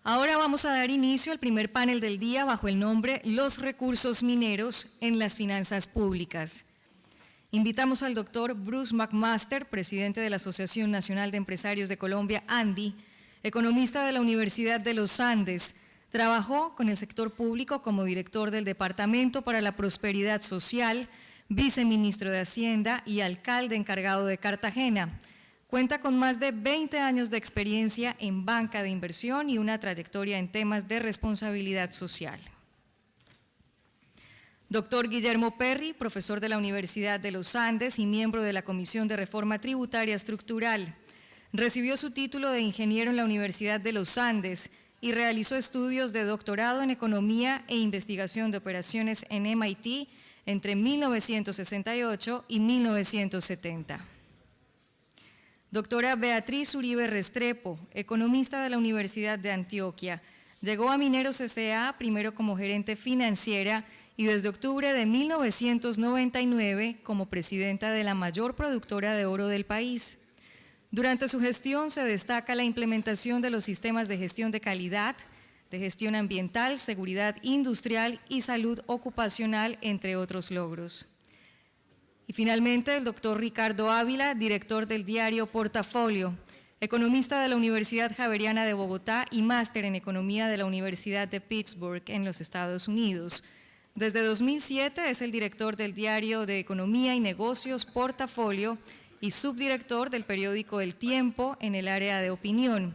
Ahora vamos a dar inicio al primer panel del día bajo el nombre Los recursos mineros en las finanzas públicas. Invitamos al doctor Bruce McMaster, presidente de la Asociación Nacional de Empresarios de Colombia, ANDI, economista de la Universidad de los Andes. Trabajó con el sector público como director del Departamento para la Prosperidad Social, viceministro de Hacienda y alcalde encargado de Cartagena. Cuenta con más de 20 años de experiencia en banca de inversión y una trayectoria en temas de responsabilidad social. Doctor Guillermo Perry, profesor de la Universidad de los Andes y miembro de la Comisión de Reforma Tributaria Estructural. Recibió su título de ingeniero en la Universidad de los Andes y realizó estudios de doctorado en Economía e Investigación de Operaciones en MIT entre 1968 y 1970. Doctora Beatriz Uribe Restrepo, economista de la Universidad de Antioquia. Llegó a Mineros S.A. primero como gerente financiera y desde octubre de 1999 como presidenta de la mayor productora de oro del país. Durante su gestión se destaca la implementación de los sistemas de gestión de calidad, de gestión ambiental, seguridad industrial y salud ocupacional, entre otros logros. Y finalmente el doctor Ricardo Ávila, director del diario Portafolio, economista de la Universidad Javeriana de Bogotá y máster en Economía de la Universidad de Pittsburgh en los Estados Unidos. Desde 2007 es el director del diario de Economía y Negocios Portafolio y subdirector del periódico El Tiempo en el área de opinión.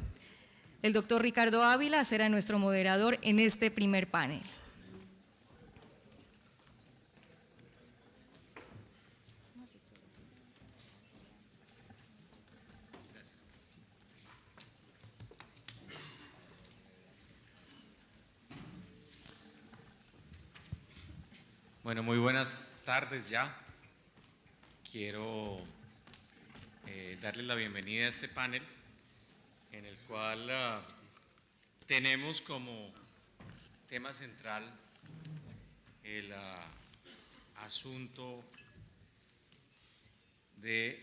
El doctor Ricardo Ávila será nuestro moderador en este primer panel. Bueno, muy buenas tardes ya. Quiero darles la bienvenida a este panel en el cual tenemos como tema central el asunto del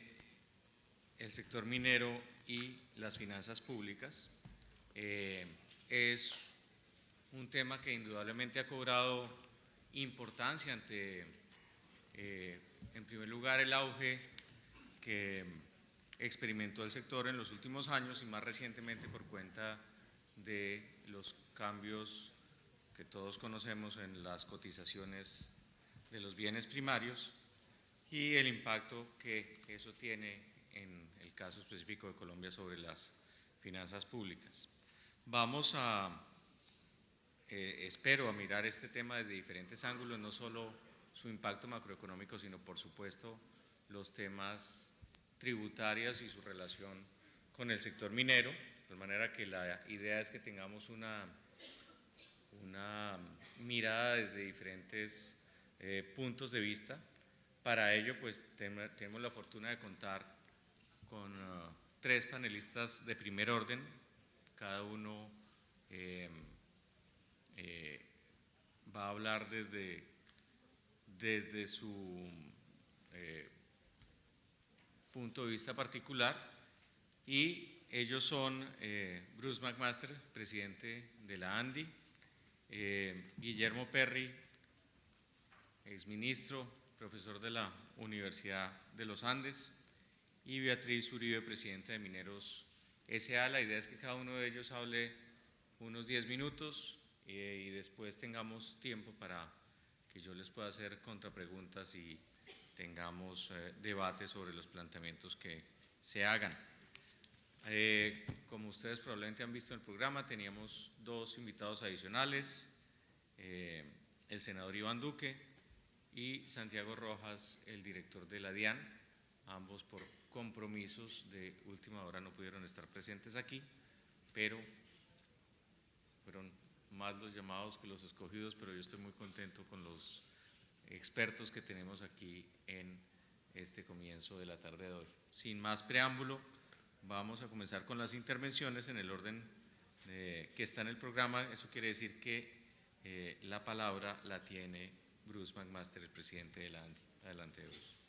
sector minero y las finanzas públicas. Es un tema que indudablemente ha cobrado importancia ante, en primer lugar, el auge que experimentó el sector en los últimos años y más recientemente por cuenta de los cambios que todos conocemos en las cotizaciones de los bienes primarios y el impacto que eso tiene en el caso específico de Colombia sobre las finanzas públicas. Vamos a espero a mirar este tema desde diferentes ángulos, no solo su impacto macroeconómico, sino por supuesto los temas tributarios y su relación con el sector minero, de manera que la idea es que tengamos una mirada desde diferentes puntos de vista. Para ello, pues tenemos la fortuna de contar con tres panelistas de primer orden, cada uno va a hablar desde su punto de vista particular y ellos son Bruce McMaster, presidente de la ANDI, Guillermo Perry, exministro, profesor de la Universidad de los Andes, y Beatriz Uribe, presidenta de Mineros S.A. La idea es que cada uno de ellos hable unos 10 minutos y después tengamos tiempo para que yo les pueda hacer contrapreguntas y tengamos debate sobre los planteamientos que se hagan. Como ustedes probablemente han visto en el programa, teníamos dos invitados adicionales, el senador Iván Duque y Santiago Rojas, el director de la DIAN, ambos por compromisos de última hora no pudieron estar presentes aquí, pero fueron más los llamados que los escogidos, pero yo estoy muy contento con los expertos que tenemos aquí en este comienzo de la tarde de hoy. Sin más preámbulo, vamos a comenzar con las intervenciones en el orden que está en el programa. Eso quiere decir que la palabra la tiene Bruce McMaster, el presidente de la ANDI. Adelante, Bruce.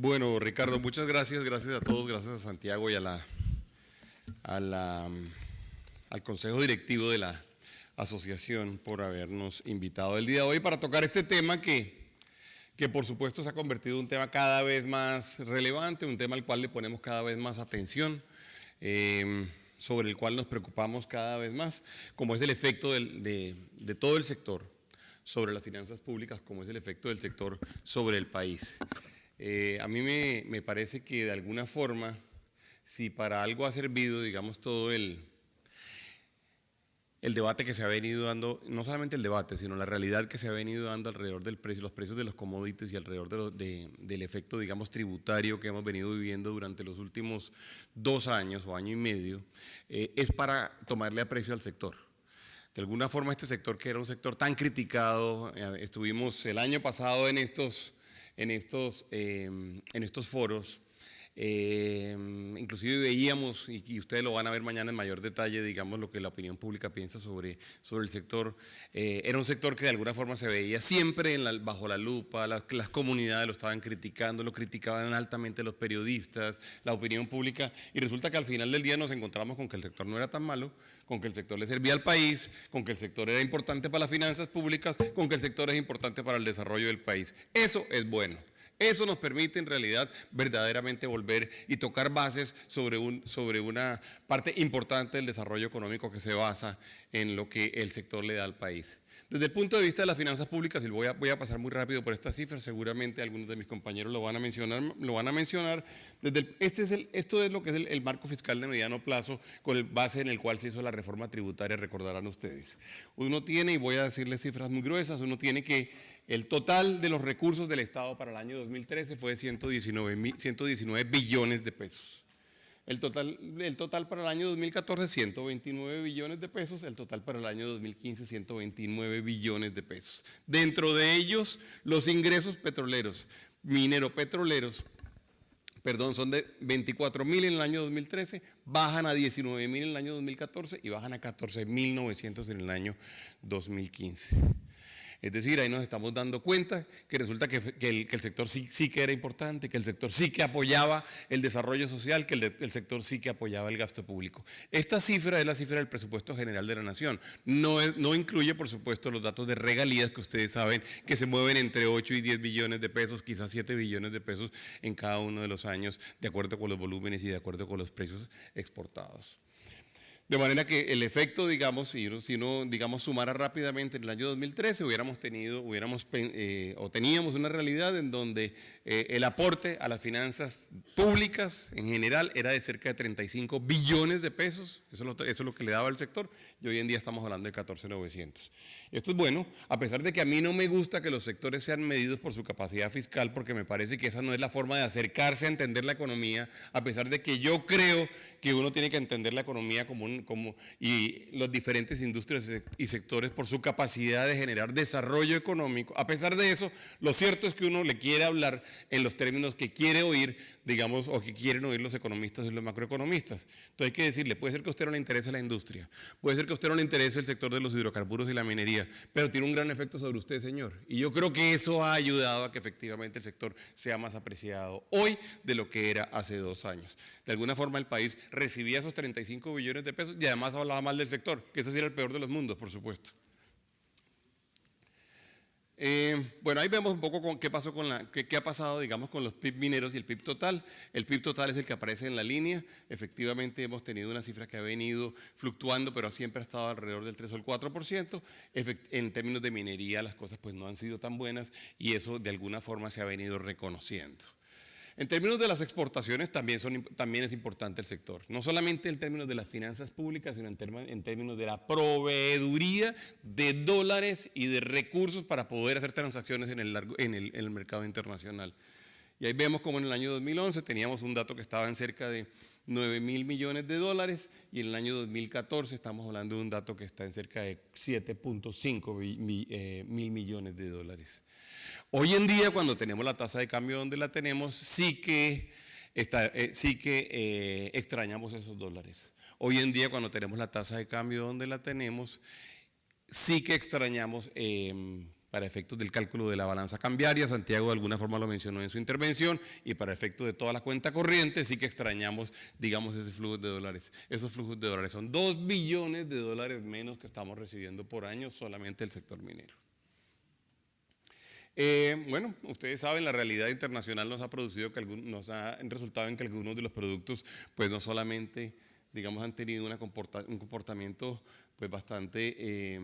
Bueno, Ricardo, muchas gracias. Gracias a todos, gracias a Santiago y al Consejo Directivo de la Asociación por habernos invitado el día de hoy para tocar este tema que por supuesto se ha convertido en un tema cada vez más relevante, un tema al cual le ponemos cada vez más atención, sobre el cual nos preocupamos cada vez más, como es el efecto de todo el sector sobre las finanzas públicas, como es el efecto del sector sobre el país. A mí me parece que de alguna forma, si para algo ha servido, digamos, todo el debate que se ha venido dando, no solamente el debate, sino la realidad que se ha venido dando alrededor del precio, los precios de los commodities y alrededor del efecto, digamos, tributario que hemos venido viviendo durante los últimos 2 años o año y medio, es para tomarle aprecio al sector. De alguna forma este sector, que era un sector tan criticado, estuvimos el año pasado en estos foros, inclusive veíamos, y ustedes lo van a ver mañana en mayor detalle, digamos, lo que la opinión pública piensa sobre el sector. Era un sector que de alguna forma se veía siempre bajo la lupa, las comunidades lo estaban criticando, lo criticaban altamente los periodistas, la opinión pública, y resulta que al final del día nos encontramos con que el sector no era tan malo, con que el sector le servía al país, con que el sector era importante para las finanzas públicas, con que el sector es importante para el desarrollo del país. Eso es bueno. Eso nos permite en realidad verdaderamente volver y tocar bases sobre una parte importante del desarrollo económico que se basa en lo que el sector le da al país. Desde el punto de vista de las finanzas públicas, y voy a pasar muy rápido por estas cifras, seguramente algunos de mis compañeros lo van a mencionar. Esto es lo que es el marco fiscal de mediano plazo, con el base en el cual se hizo la reforma tributaria, recordarán ustedes. Uno tiene, y voy a decirles cifras muy gruesas, uno tiene que el total de los recursos del Estado para el año 2013 fue de 119 billones de pesos. El total para el año 2014, 129 billones de pesos. El total para el año 2015, 129 billones de pesos. Dentro de ellos, los ingresos petroleros, mineropetroleros, son de 24.000 en el año 2013, bajan a 19.000 en el año 2014 y bajan a 14.900 en el año 2015. Es decir, ahí nos estamos dando cuenta que resulta que el sector sí que era importante, que el sector sí que apoyaba el desarrollo social, que el sector sí que apoyaba el gasto público. Esta cifra es la cifra del presupuesto general de la Nación. No incluye, por supuesto, los datos de regalías que ustedes saben que se mueven entre 8 y 10 billones de pesos, quizás 7 billones de pesos en cada uno de los años, de acuerdo con los volúmenes y de acuerdo con los precios exportados. De manera que el efecto, digamos, si uno sumara rápidamente en el año 2013, teníamos una realidad en donde el aporte a las finanzas públicas en general era de cerca de 35 billones de pesos, eso es lo que le daba al sector, y hoy en día estamos hablando de 14.900. Esto es bueno, a pesar de que a mí no me gusta que los sectores sean medidos por su capacidad fiscal, porque me parece que esa no es la forma de acercarse a entender la economía, a pesar de que yo creo que uno tiene que entender la economía y las diferentes industrias y sectores por su capacidad de generar desarrollo económico. A pesar de eso, lo cierto es que uno le quiere hablar en los términos que quiere oír, digamos, o que quieren oír los economistas y los macroeconomistas. Entonces hay que decirle, puede ser que a usted no le interese la industria, puede ser que a usted no le interese el sector de los hidrocarburos y la minería, pero tiene un gran efecto sobre usted, señor. Y yo creo que eso ha ayudado a que efectivamente el sector sea más apreciado hoy de lo que era hace 2 años. De alguna forma el país recibía esos 35 billones de pesos y además hablaba mal del sector, que ese sí era el peor de los mundos, por supuesto. Bueno, ahí vemos un poco qué ha pasado, digamos, con los PIB mineros y el PIB total. El PIB total es el que aparece en la línea. Efectivamente hemos tenido una cifra que ha venido fluctuando, pero siempre ha estado alrededor del 3 o el 4%. En términos de minería las cosas pues no han sido tan buenas y eso de alguna forma se ha venido reconociendo. En términos de las exportaciones también es importante el sector, no solamente en términos de las finanzas públicas, sino en términos de la proveeduría de dólares y de recursos para poder hacer transacciones en el mercado internacional. Y ahí vemos como en el año 2011 teníamos un dato que estaba en cerca de 9.000 millones de dólares y en el año 2014 estamos hablando de un dato que está en cerca de 7.5 mil millones de dólares. Hoy en día, cuando tenemos la tasa de cambio donde la tenemos, sí que extrañamos esos dólares. Hoy en día, cuando tenemos la tasa de cambio donde la tenemos, sí que extrañamos para efectos del cálculo de la balanza cambiaria. Santiago de alguna forma lo mencionó en su intervención, y para efectos de toda la cuenta corriente sí que extrañamos, digamos, esos flujos de dólares. Esos flujos de dólares son 2 billones de dólares menos que estamos recibiendo por año solamente el sector minero. Bueno, ustedes saben, la realidad internacional nos ha producido nos ha resultado en que algunos de los productos, pues no solamente, digamos, han tenido un comportamiento pues bastante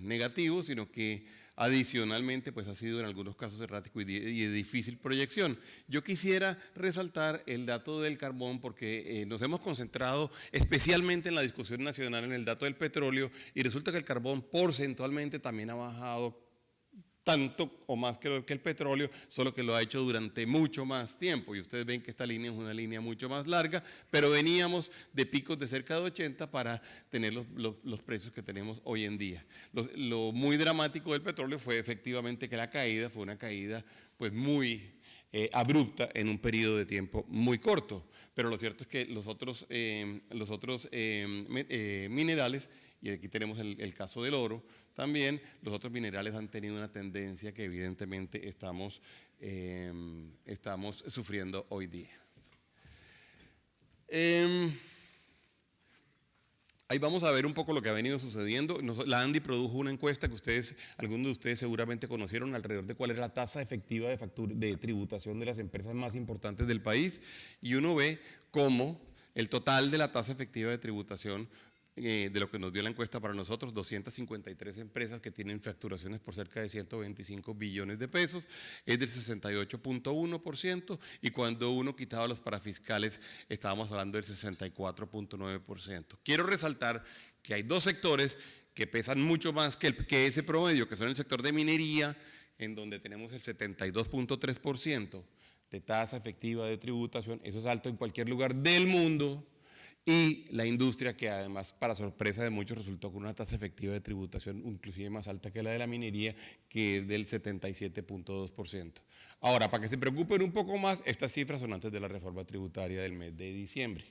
negativo, sino que adicionalmente pues ha sido en algunos casos errático y de difícil proyección. Yo quisiera resaltar el dato del carbón porque nos hemos concentrado especialmente en la discusión nacional en el dato del petróleo, y resulta que el carbón porcentualmente también ha bajado tanto o más que el petróleo, solo que lo ha hecho durante mucho más tiempo. Y ustedes ven que esta línea es una línea mucho más larga, pero veníamos de picos de cerca de 80 para tener los precios que tenemos hoy en día. Lo muy dramático del petróleo fue efectivamente que la caída fue una caída pues muy abrupta en un periodo de tiempo muy corto. Pero lo cierto es que los otros minerales, y aquí tenemos el caso del oro, también los otros minerales han tenido una tendencia que evidentemente estamos sufriendo hoy día. Ahí vamos a ver un poco lo que ha venido sucediendo. La ANDI produjo una encuesta que algunos de ustedes seguramente conocieron, alrededor de cuál era la tasa efectiva de tributación de las empresas más importantes del país, y uno ve cómo el total de la tasa efectiva de tributación de lo que nos dio la encuesta para nosotros, 253 empresas que tienen facturaciones por cerca de 125 billones de pesos, es del 68.1%, y cuando uno quitaba los parafiscales estábamos hablando del 64.9%. Quiero resaltar que hay dos sectores que pesan mucho más que ese promedio, que son el sector de minería, en donde tenemos el 72.3% de tasa efectiva de tributación, eso es alto en cualquier lugar del mundo, y la industria, que además, para sorpresa de muchos, resultó con una tasa efectiva de tributación inclusive más alta que la de la minería, que es del 77.2%. Ahora, para que se preocupen un poco más, estas cifras son antes de la reforma tributaria del mes de diciembre.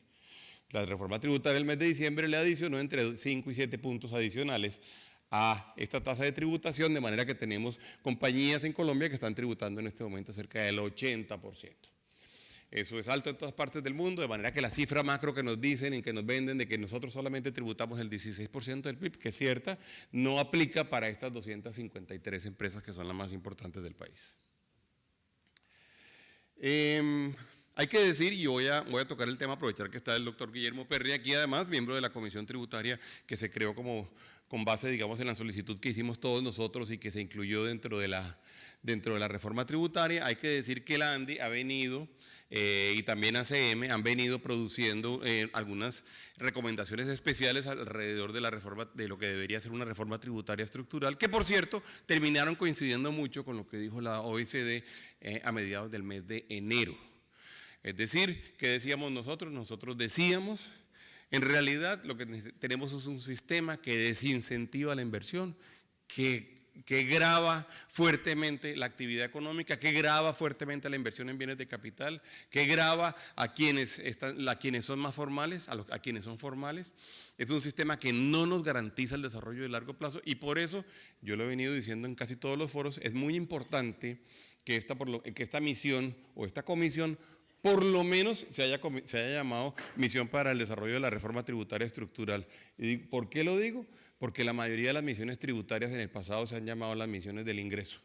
La reforma tributaria del mes de diciembre le adicionó entre 5 y 7 puntos adicionales a esta tasa de tributación, de manera que tenemos compañías en Colombia que están tributando en este momento cerca del 80%. Eso es alto en todas partes del mundo, de manera que la cifra macro que nos dicen y que nos venden de que nosotros solamente tributamos el 16% del PIB, que es cierta, no aplica para estas 253 empresas que son las más importantes del país. Hay que decir, y voy a tocar el tema, aprovechar que está el doctor Guillermo Perry aquí, además, miembro de la Comisión Tributaria, que se creó con base, digamos, en la solicitud que hicimos todos nosotros y que se incluyó dentro de la reforma tributaria. Hay que decir que la ANDI ha venido, y también ACM, han venido produciendo algunas recomendaciones especiales alrededor de la reforma, de lo que debería ser una reforma tributaria estructural, que por cierto terminaron coincidiendo mucho con lo que dijo la OECD a mediados del mes de enero. Es decir, ¿qué decíamos nosotros? Nosotros decíamos, en realidad lo que tenemos es un sistema que desincentiva la inversión, que grava fuertemente la actividad económica, que grava fuertemente la inversión en bienes de capital, que grava a quienes son más formales, a quienes son formales. Es un sistema que no nos garantiza el desarrollo de largo plazo, y por eso, yo lo he venido diciendo en casi todos los foros, es muy importante que esta misión o esta comisión por lo menos se haya llamado Misión para el Desarrollo de la Reforma Tributaria Estructural. ¿Y por qué lo digo? Porque la mayoría de las misiones tributarias en el pasado se han llamado las misiones del ingreso.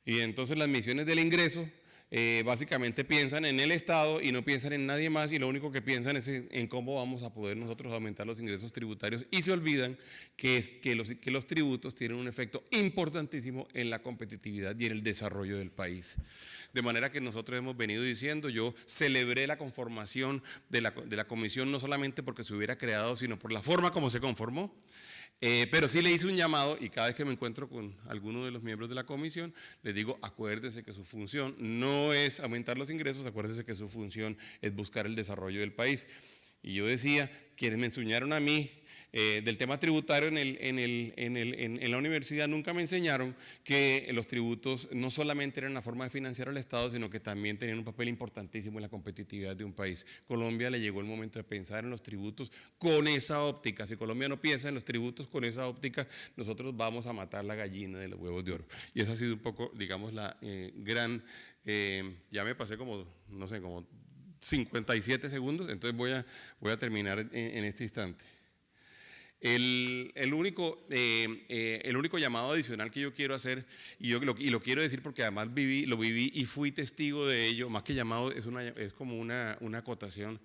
Y entonces las misiones del ingreso básicamente piensan en el Estado y no piensan en nadie más, y lo único que piensan es en cómo vamos a poder nosotros aumentar los ingresos tributarios, y se olvidan que los tributos tienen un efecto importantísimo en la competitividad y en el desarrollo del país. De manera que nosotros hemos venido diciendo, yo celebré la conformación de la comisión, no solamente porque se hubiera creado, sino por la forma como se conformó. Pero sí le hice un llamado, y cada vez que me encuentro con alguno de los miembros de la comisión, les digo, acuérdense que su función no es aumentar los ingresos, acuérdense que su función es buscar el desarrollo del país. Y yo decía, quienes me enseñaron a mí del tema tributario en la universidad nunca me enseñaron que los tributos no solamente eran la forma de financiar al Estado, sino que también tenían un papel importantísimo en la competitividad de un país. Colombia le llegó el momento de pensar en los tributos con esa óptica. Si Colombia no piensa en los tributos con esa óptica, nosotros vamos a matar la gallina de los huevos de oro. Y esa ha sido un poco, digamos, la gran... ya me pasé como, no sé, como 57 segundos, entonces voy a terminar en este instante. El único llamado adicional que yo quiero hacer, y lo quiero decir porque además lo viví y fui testigo de ello, más que llamado, es como una acotación.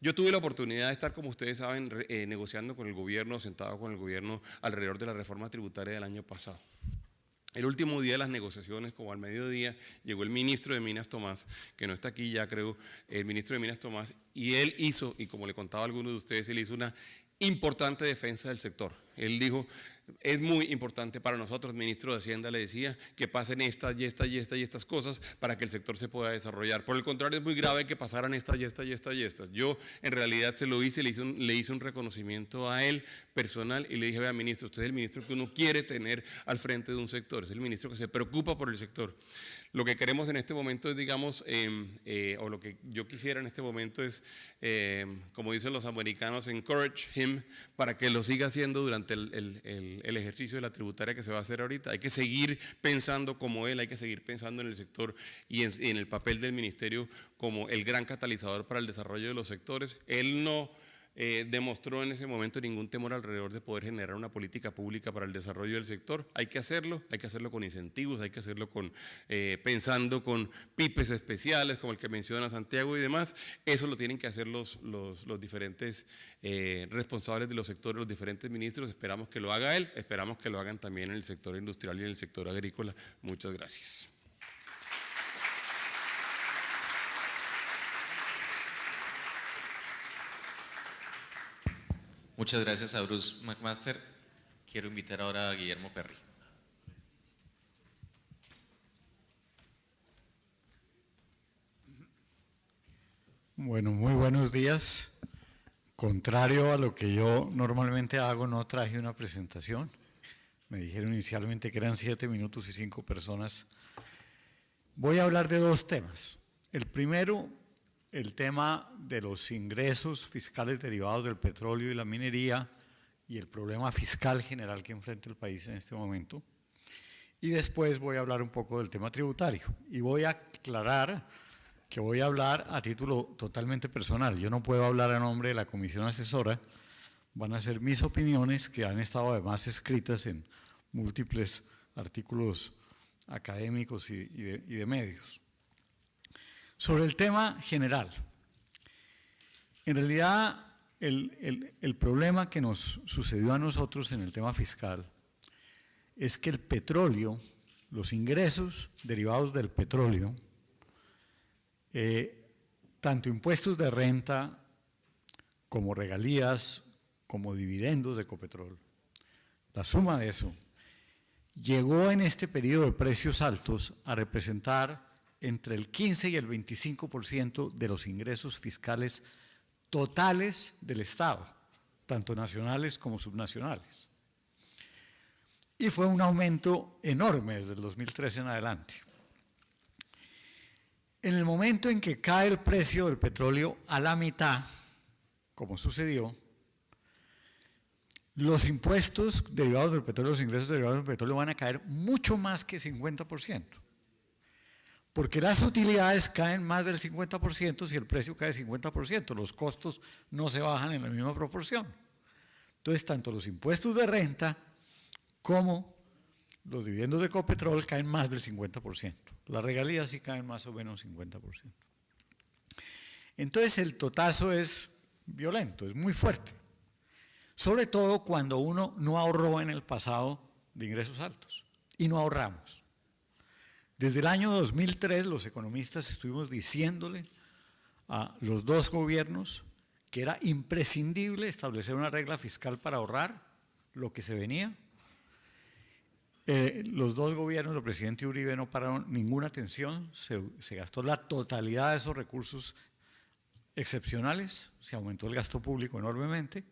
Yo tuve la oportunidad de estar, como ustedes saben, negociando con el gobierno, sentado con el gobierno alrededor de la reforma tributaria del año pasado. El último día de las negociaciones, como al mediodía, llegó el ministro de Minas Tomás, que no está aquí ya creo, el ministro de Minas Tomás, y él hizo, y como le contaba a algunos de ustedes, él hizo una importante defensa del sector. Él dijo, es muy importante para nosotros, el ministro de Hacienda le decía, que pasen estas y estas y estas y estas cosas para que el sector se pueda desarrollar. Por el contrario, es muy grave que pasaran estas y estas y estas y estas. Yo en realidad se lo hice, le hice un reconocimiento a él personal y le dije, vea ministro, usted es el ministro que uno quiere tener al frente de un sector, es el ministro que se preocupa por el sector. Lo que queremos en este momento es, digamos, o lo que yo quisiera en este momento es, como dicen los americanos, encourage him para que lo siga haciendo durante el ejercicio de la tributaria que se va a hacer ahorita. Hay que seguir pensando como él, hay que seguir pensando en el sector y en el papel del ministerio como el gran catalizador para el desarrollo de los sectores. Él no demostró en ese momento ningún temor alrededor de poder generar una política pública para el desarrollo del sector. Hay que hacerlo con incentivos, hay que hacerlo pensando con PIPES especiales como el que menciona Santiago y demás. Eso lo tienen que hacer los diferentes responsables de los sectores, los diferentes ministros. Esperamos que lo haga él, esperamos que lo hagan también en el sector industrial y en el sector agrícola. Muchas gracias. Muchas gracias a Bruce McMaster. Quiero invitar ahora a Guillermo Perry. Bueno, muy buenos días. Contrario a lo que yo normalmente hago, no traje una presentación. Me dijeron inicialmente que eran 7 minutos y 5 personas. Voy a hablar de 2 temas. El primero, el tema de los ingresos fiscales derivados del petróleo y la minería y el problema fiscal general que enfrenta el país en este momento. Y después voy a hablar un poco del tema tributario. Y voy a aclarar que voy a hablar a título totalmente personal. Yo no puedo hablar a nombre de la comisión asesora. Van a ser mis opiniones que han estado además escritas en múltiples artículos académicos y de medios. Sobre el tema general, en realidad el problema que nos sucedió a nosotros en el tema fiscal es que el petróleo, los ingresos derivados del petróleo, tanto impuestos de renta como regalías, como dividendos de Ecopetrol, la suma de eso, llegó en este periodo de precios altos a representar entre el 15 y el 25% de los ingresos fiscales totales del Estado, tanto nacionales como subnacionales. Y fue un aumento enorme desde el 2013 en adelante. En el momento en que cae el precio del petróleo a la mitad, como sucedió, los impuestos derivados del petróleo, los ingresos derivados del petróleo van a caer mucho más que 50%. Porque las utilidades caen más del 50% si el precio cae 50%, los costos no se bajan en la misma proporción. Entonces, tanto los impuestos de renta como los dividendos de Ecopetrol caen más del 50%. Las regalías sí caen más o menos 50%. Entonces, el totazo es violento, es muy fuerte. Sobre todo cuando uno no ahorró en el pasado de ingresos altos y no ahorramos. Desde el año 2003 los economistas estuvimos diciéndole a los 2 gobiernos que era imprescindible establecer una regla fiscal para ahorrar lo que se venía. Los 2 gobiernos del presidente Uribe no pararon ninguna atención, se gastó la totalidad de esos recursos excepcionales, se aumentó el gasto público enormemente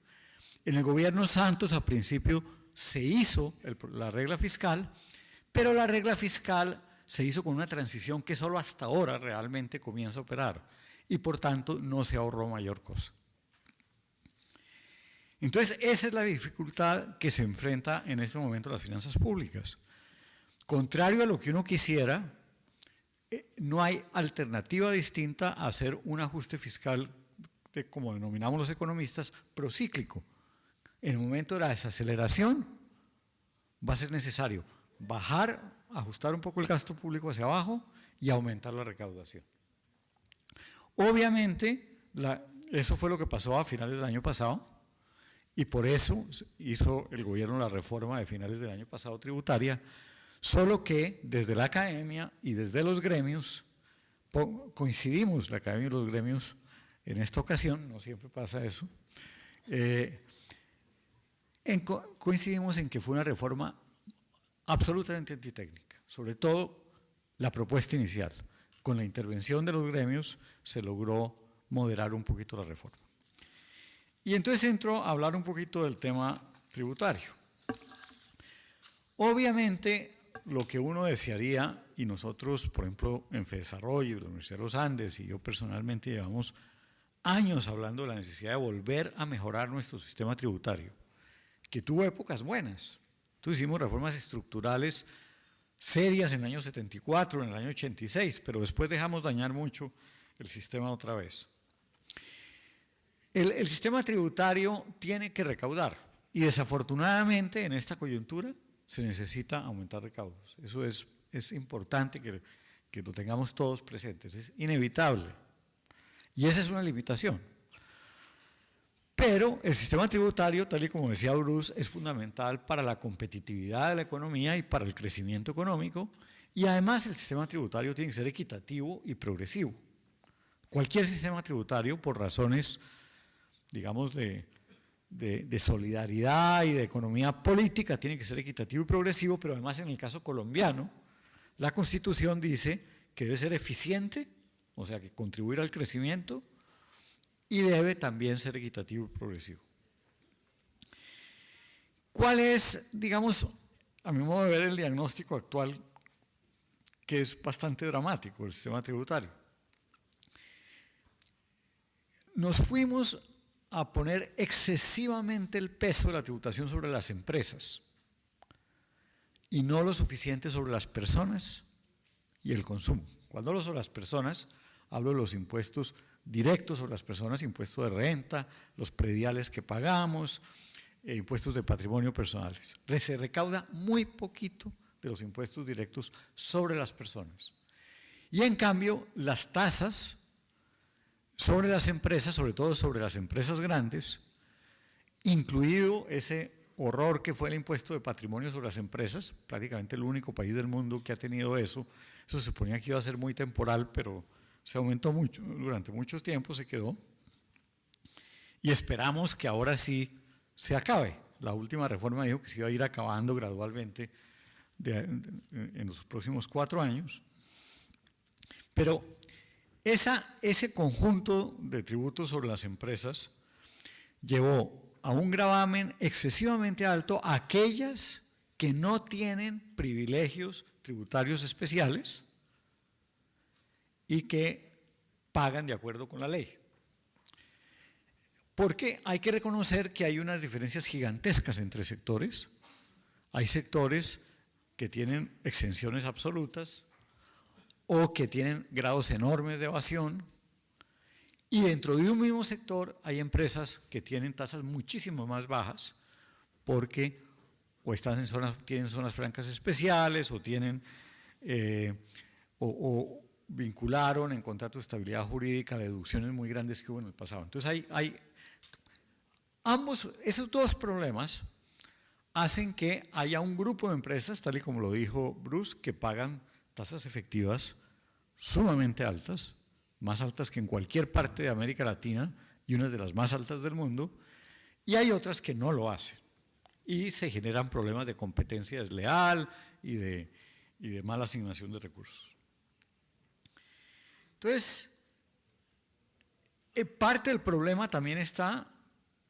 En el gobierno Santos, a principio, se hizo la regla fiscal, pero la regla fiscal se hizo con una transición que solo hasta ahora realmente comienza a operar y por tanto no se ahorró mayor cosa. Entonces, esa es la dificultad que se enfrenta en este momento las finanzas públicas. Contrario a lo que uno quisiera, no hay alternativa distinta a hacer un ajuste fiscal, como denominamos los economistas, procíclico. En el momento de la desaceleración va a ser necesario bajar, ajustar un poco el gasto público hacia abajo y aumentar la recaudación. Obviamente, eso fue lo que pasó a finales del año pasado y por eso hizo el gobierno la reforma de finales del año pasado tributaria, solo que desde la academia y desde los gremios, coincidimos, la academia y los gremios en esta ocasión, no siempre pasa eso, coincidimos en que fue una reforma absolutamente antitécnica, sobre todo la propuesta inicial. Con la intervención de los gremios se logró moderar un poquito la reforma. Y entonces entro a hablar un poquito del tema tributario. Obviamente, lo que uno desearía, y nosotros, por ejemplo, en FEDesarrollo, la Universidad de los Andes, y yo personalmente llevamos años hablando de la necesidad de volver a mejorar nuestro sistema tributario, que tuvo épocas buenas. Entonces hicimos reformas estructurales serias en el año 74, en el año 86, pero después dejamos dañar mucho el sistema otra vez. El sistema tributario tiene que recaudar y desafortunadamente en esta coyuntura se necesita aumentar recaudos. Eso es importante que lo tengamos todos presentes, es inevitable y esa es una limitación. Pero el sistema tributario, tal y como decía Bruce, es fundamental para la competitividad de la economía y para el crecimiento económico y además el sistema tributario tiene que ser equitativo y progresivo. Cualquier sistema tributario, por razones, digamos, de solidaridad y de economía política, tiene que ser equitativo y progresivo, pero además en el caso colombiano, la Constitución dice que debe ser eficiente, o sea, que contribuir al crecimiento, y debe también ser equitativo y progresivo. ¿Cuál es, digamos, a mi modo de ver, el diagnóstico actual, que es bastante dramático del sistema tributario? Nos fuimos a poner excesivamente el peso de la tributación sobre las empresas y no lo suficiente sobre las personas y el consumo. Cuando hablo sobre las personas, hablo de los impuestos directos sobre las personas, impuestos de renta, los prediales que pagamos, impuestos de patrimonio personales. Se recauda muy poquito de los impuestos directos sobre las personas. Y en cambio, las tasas sobre las empresas, sobre todo sobre las empresas grandes, incluido ese horror que fue el impuesto de patrimonio sobre las empresas, prácticamente el único país del mundo que ha tenido eso. Eso se suponía que iba a ser muy temporal, pero se aumentó mucho, durante muchos tiempos se quedó. Y esperamos que ahora sí se acabe. La última reforma dijo que se iba a ir acabando gradualmente en los próximos 4 años. Pero ese conjunto de tributos sobre las empresas llevó a un gravamen excesivamente alto a aquellas que no tienen privilegios tributarios especiales y que pagan de acuerdo con la ley. Porque hay que reconocer que hay unas diferencias gigantescas entre sectores. Hay sectores que tienen exenciones absolutas o que tienen grados enormes de evasión, y dentro de un mismo sector hay empresas que tienen tasas muchísimo más bajas porque o están en tienen zonas francas especiales o tienen o vincularon en contrato de estabilidad jurídica deducciones muy grandes que hubo en el pasado. Entonces hay esos dos problemas hacen que haya un grupo de empresas, tal y como lo dijo Bruce, que pagan tasas efectivas sumamente altas, más altas que en cualquier parte de América Latina y unas de las más altas del mundo, y hay otras que no lo hacen y se generan problemas de competencia desleal y de mala asignación de recursos. Entonces, parte del problema también está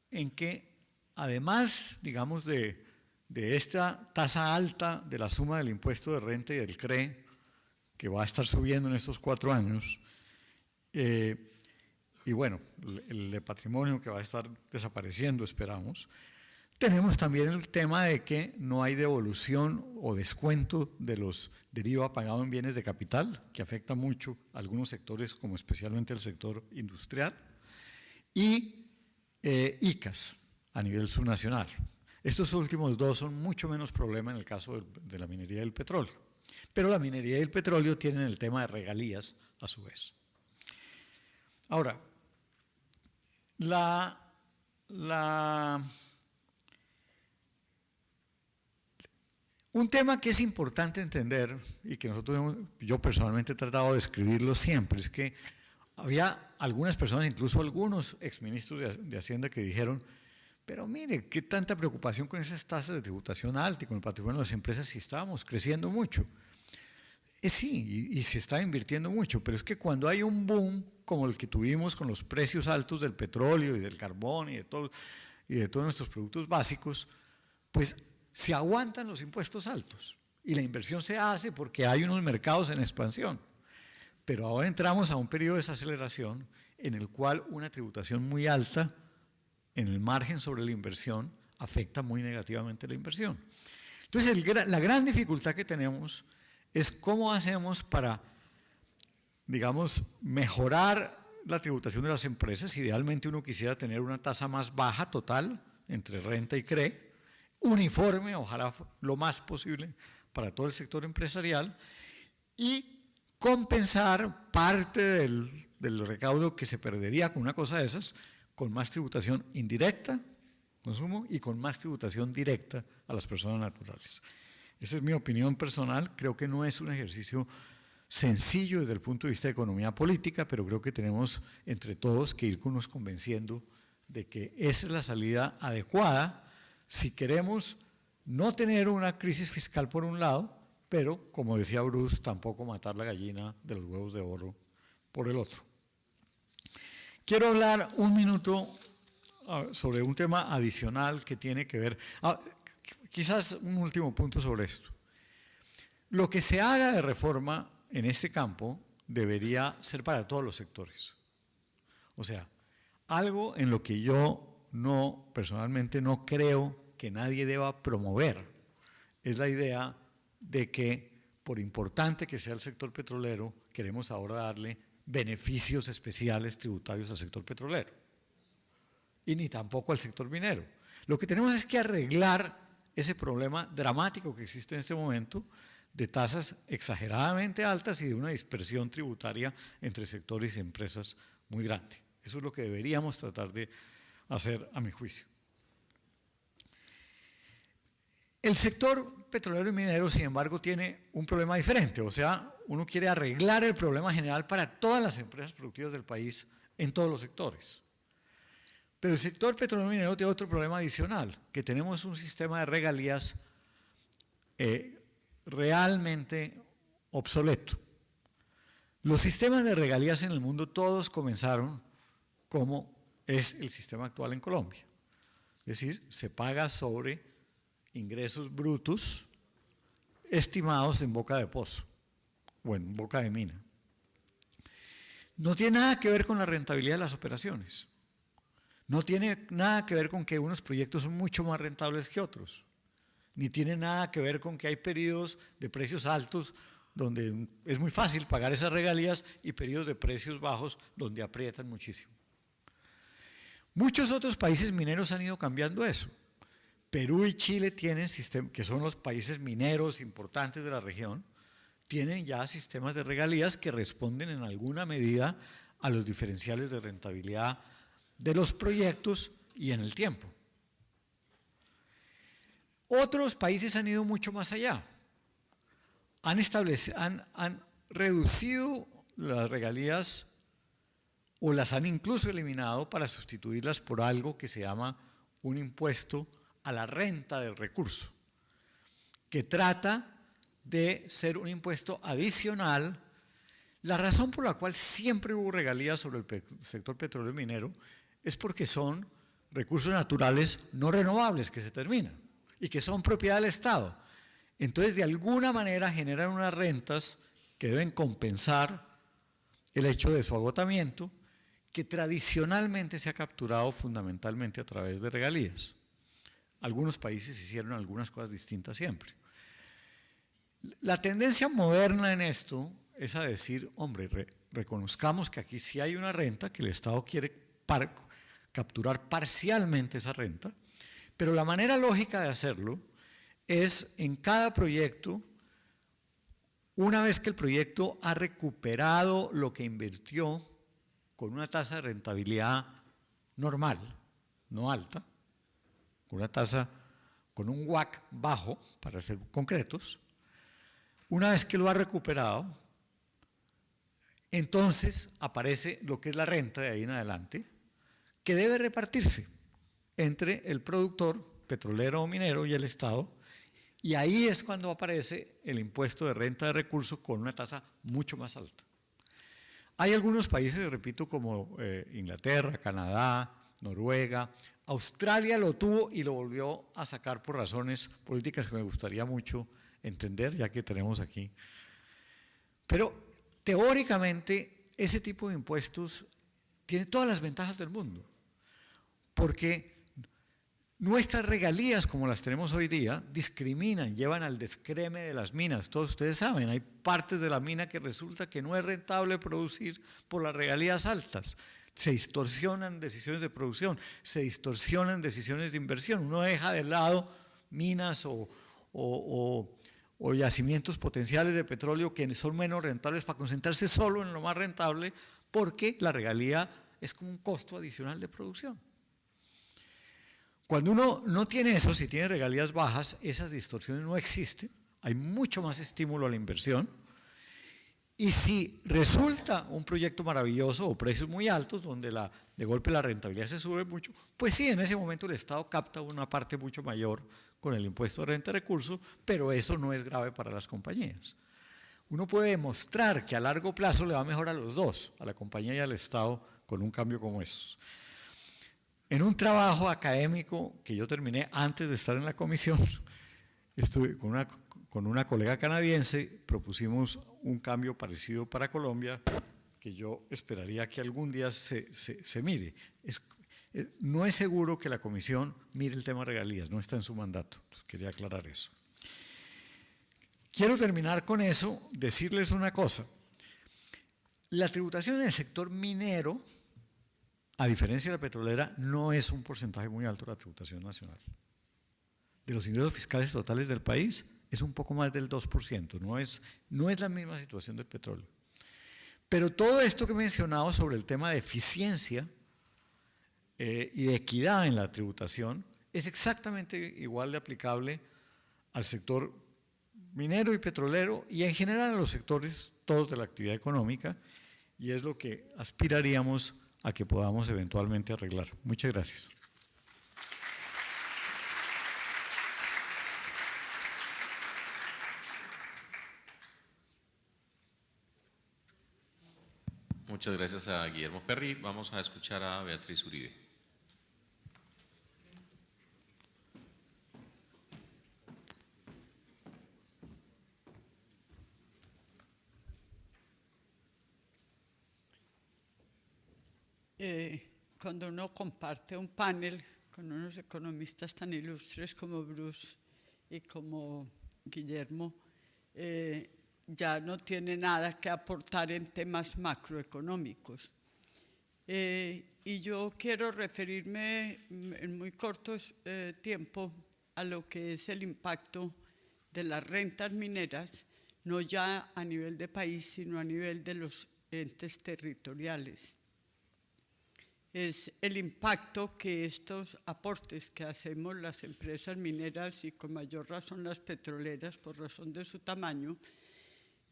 en que además, digamos, de esta tasa alta de la suma del impuesto de renta y del CRE, que va a estar subiendo en estos 4 años, y bueno, el de patrimonio que va a estar desapareciendo, esperamos, tenemos también el tema de que no hay devolución o descuento de los del IVA pagado en bienes de capital, que afecta mucho a algunos sectores, como especialmente el sector industrial, y ICAS a nivel subnacional. Estos últimos dos son mucho menos problema en el caso de la minería del petróleo, pero la minería y el petróleo tienen el tema de regalías a su vez. Ahora, un tema que es importante entender y que yo personalmente he tratado de escribirlo siempre, es que había algunas personas, incluso algunos exministros de Hacienda, que dijeron: pero mire, qué tanta preocupación con esas tasas de tributación alta y con el patrimonio de las empresas si estábamos creciendo mucho. Sí, y se está invirtiendo mucho, pero es que cuando hay un boom como el que tuvimos con los precios altos del petróleo y del carbón y de todos nuestros productos básicos, pues se aguantan los impuestos altos y la inversión se hace porque hay unos mercados en expansión. Pero ahora entramos a un periodo de desaceleración en el cual una tributación muy alta en el margen sobre la inversión afecta muy negativamente la inversión. Entonces, la gran dificultad que tenemos es cómo hacemos para, digamos, mejorar la tributación de las empresas. Idealmente uno quisiera tener una tasa más baja total entre renta y CRE, uniforme, ojalá lo más posible para todo el sector empresarial, y compensar parte del recaudo que se perdería con una cosa de esas con más tributación indirecta, consumo, y con más tributación directa a las personas naturales. Esa es mi opinión personal. Creo que no es un ejercicio sencillo desde el punto de vista de economía política, pero creo que tenemos entre todos que irnos convenciendo de que esa es la salida adecuada si queremos no tener una crisis fiscal por un lado, pero, como decía Bruce, tampoco matar la gallina de los huevos de oro por el otro. Quiero hablar un minuto sobre un tema adicional que tiene que ver, quizás un último punto sobre esto. Lo que se haga de reforma en este campo debería ser para todos los sectores. O sea, algo en lo que yo personalmente no creo que nadie deba promover es la idea de que, por importante que sea el sector petrolero, queremos ahora darle beneficios especiales tributarios al sector petrolero y ni tampoco al sector minero. Lo que tenemos es que arreglar ese problema dramático que existe en este momento de tasas exageradamente altas y de una dispersión tributaria entre sectores y empresas muy grande. Eso es lo que deberíamos tratar de hacer, a mi juicio. El sector petrolero y minero, sin embargo, tiene un problema diferente. O sea, uno quiere arreglar el problema general para todas las empresas productivas del país en todos los sectores. Pero el sector petrolero y minero tiene otro problema adicional, que tenemos un sistema de regalías realmente obsoleto. Los sistemas de regalías en el mundo todos comenzaron como es el sistema actual en Colombia. Es decir, se paga sobre ingresos brutos estimados en boca de pozo o en boca de mina. No tiene nada que ver con la rentabilidad de las operaciones. No tiene nada que ver con que unos proyectos son mucho más rentables que otros. Ni tiene nada que ver con que hay periodos de precios altos donde es muy fácil pagar esas regalías y periodos de precios bajos donde aprietan muchísimo. Muchos otros países mineros han ido cambiando eso. Perú y Chile tienen sistemas, que son los países mineros importantes de la región, tienen ya sistemas de regalías que responden en alguna medida a los diferenciales de rentabilidad de los proyectos y en el tiempo. Otros países han ido mucho más allá. Han reducido las regalías o las han incluso eliminado para sustituirlas por algo que se llama un impuesto a la renta del recurso, que trata de ser un impuesto adicional. La razón por la cual siempre hubo regalías sobre el sector petrolero y minero es porque son recursos naturales no renovables que se terminan y que son propiedad del Estado. Entonces, de alguna manera generan unas rentas que deben compensar el hecho de su agotamiento, que tradicionalmente se ha capturado fundamentalmente a través de regalías. Algunos países hicieron algunas cosas distintas siempre. La tendencia moderna en esto es a decir, hombre, reconozcamos que aquí sí hay una renta, que el Estado quiere capturar parcialmente esa renta, pero la manera lógica de hacerlo es en cada proyecto, una vez que el proyecto ha recuperado lo que invirtió con una tasa de rentabilidad normal, no alta, con una tasa, con un WACC bajo, para ser concretos, una vez que lo ha recuperado, entonces aparece lo que es la renta de ahí en adelante, que debe repartirse entre el productor petrolero o minero y el Estado, y ahí es cuando aparece el impuesto de renta de recursos con una tasa mucho más alta. Hay algunos países, repito, como Inglaterra, Canadá, Noruega, Australia lo tuvo y lo volvió a sacar por razones políticas que me gustaría mucho entender, ya que tenemos aquí. Pero teóricamente ese tipo de impuestos tiene todas las ventajas del mundo, porque nuestras regalías, como las tenemos hoy día, discriminan, llevan al descreme de las minas. Todos ustedes saben, hay partes de la mina que resulta que no es rentable producir por las regalías altas. Se distorsionan decisiones de producción, se distorsionan decisiones de inversión. Uno deja de lado minas o yacimientos potenciales de petróleo que son menos rentables para concentrarse solo en lo más rentable, porque la regalía es como un costo adicional de producción. Cuando uno no tiene eso, si tiene regalías bajas, esas distorsiones no existen, hay mucho más estímulo a la inversión, y si resulta un proyecto maravilloso o precios muy altos, donde de golpe la rentabilidad se sube mucho, pues sí, en ese momento el Estado capta una parte mucho mayor con el impuesto de renta de recursos, pero eso no es grave para las compañías. Uno puede demostrar que a largo plazo le va mejor a los dos, a la compañía y al Estado, con un cambio como esos. En un trabajo académico que yo terminé antes de estar en la comisión, estuve con una colega canadiense, propusimos un cambio parecido para Colombia, que yo esperaría que algún día se mire. No es seguro que la comisión mire el tema de regalías, no está en su mandato. Entonces quería aclarar eso. Quiero terminar con eso, decirles una cosa. La tributación en el sector minero, a diferencia de la petrolera, no es un porcentaje muy alto de la tributación nacional. De los ingresos fiscales totales del país, es un poco más del 2%, no es la misma situación del petróleo. Pero todo esto que he mencionado sobre el tema de eficiencia y de equidad en la tributación es exactamente igual de aplicable al sector minero y petrolero y en general a los sectores todos de la actividad económica, y es lo que aspiraríamos a que podamos eventualmente arreglar. Muchas gracias. Muchas gracias a Guillermo Perry. Vamos a escuchar a Beatriz Uribe. Cuando uno comparte un panel con unos economistas tan ilustres como Bruce y como Guillermo, ya no tiene nada que aportar en temas macroeconómicos. Y yo quiero referirme en muy corto tiempo a lo que es el impacto de las rentas mineras, no ya a nivel de país, sino a nivel de los entes territoriales. Es el impacto que estos aportes que hacemos las empresas mineras y con mayor razón las petroleras por razón de su tamaño,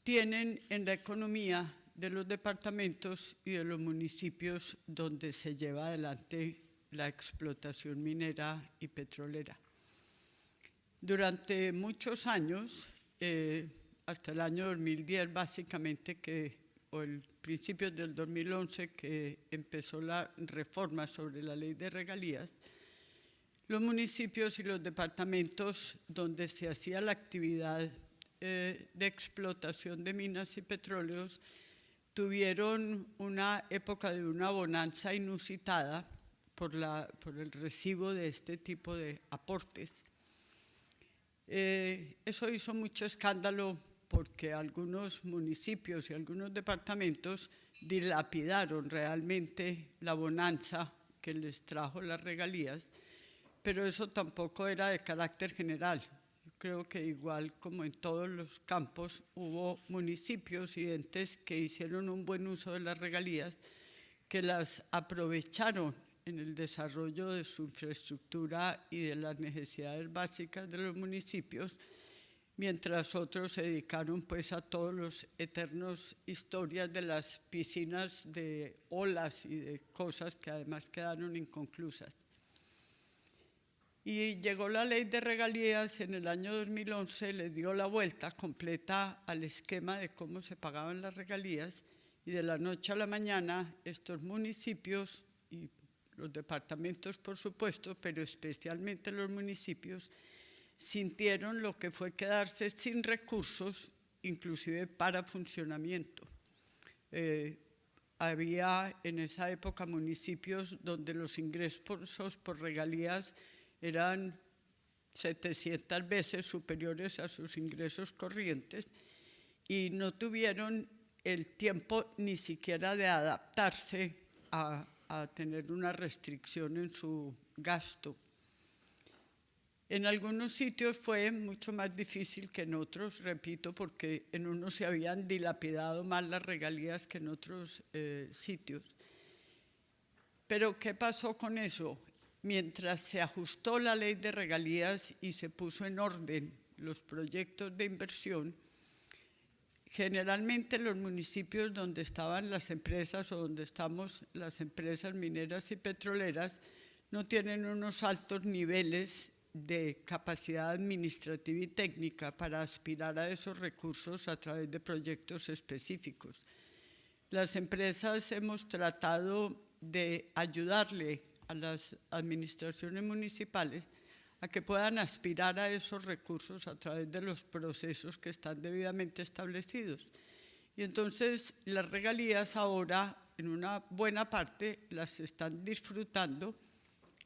tienen en la economía de los departamentos y de los municipios donde se lleva adelante la explotación minera y petrolera. Durante muchos años, hasta el año 2010 básicamente, que o el principios del 2011 que empezó la reforma sobre la ley de regalías, los municipios y los departamentos donde se hacía la actividad de explotación de minas y petróleos tuvieron una época de una bonanza inusitada por el recibo de este tipo de aportes. Eso hizo mucho escándalo porque algunos municipios y algunos departamentos dilapidaron realmente la bonanza que les trajo las regalías, pero eso tampoco era de carácter general. Yo creo que igual como en todos los campos hubo municipios y entes que hicieron un buen uso de las regalías, que las aprovecharon en el desarrollo de su infraestructura y de las necesidades básicas de los municipios, mientras otros se dedicaron pues a todos los eternos historias de las piscinas de olas y de cosas que además quedaron inconclusas. Y llegó la ley de regalías en el año 2011, le dio la vuelta completa al esquema de cómo se pagaban las regalías, y de la noche a la mañana estos municipios y los departamentos, por supuesto, pero especialmente los municipios, sintieron lo que fue quedarse sin recursos, inclusive para funcionamiento. Había en esa época municipios donde los ingresos por regalías eran 700 veces superiores a sus ingresos corrientes y no tuvieron el tiempo ni siquiera de adaptarse a tener una restricción en su gasto. En algunos sitios fue mucho más difícil que en otros, repito, porque en unos se habían dilapidado más las regalías que en otros sitios. Pero ¿qué pasó con eso? Mientras se ajustó la ley de regalías y se puso en orden los proyectos de inversión, generalmente los municipios donde estaban las empresas o donde estamos las empresas mineras y petroleras no tienen unos altos niveles de capacidad administrativa y técnica para aspirar a esos recursos a través de proyectos específicos. Las empresas hemos tratado de ayudarle a las administraciones municipales a que puedan aspirar a esos recursos a través de los procesos que están debidamente establecidos. Y entonces las regalías ahora, en una buena parte, las están disfrutando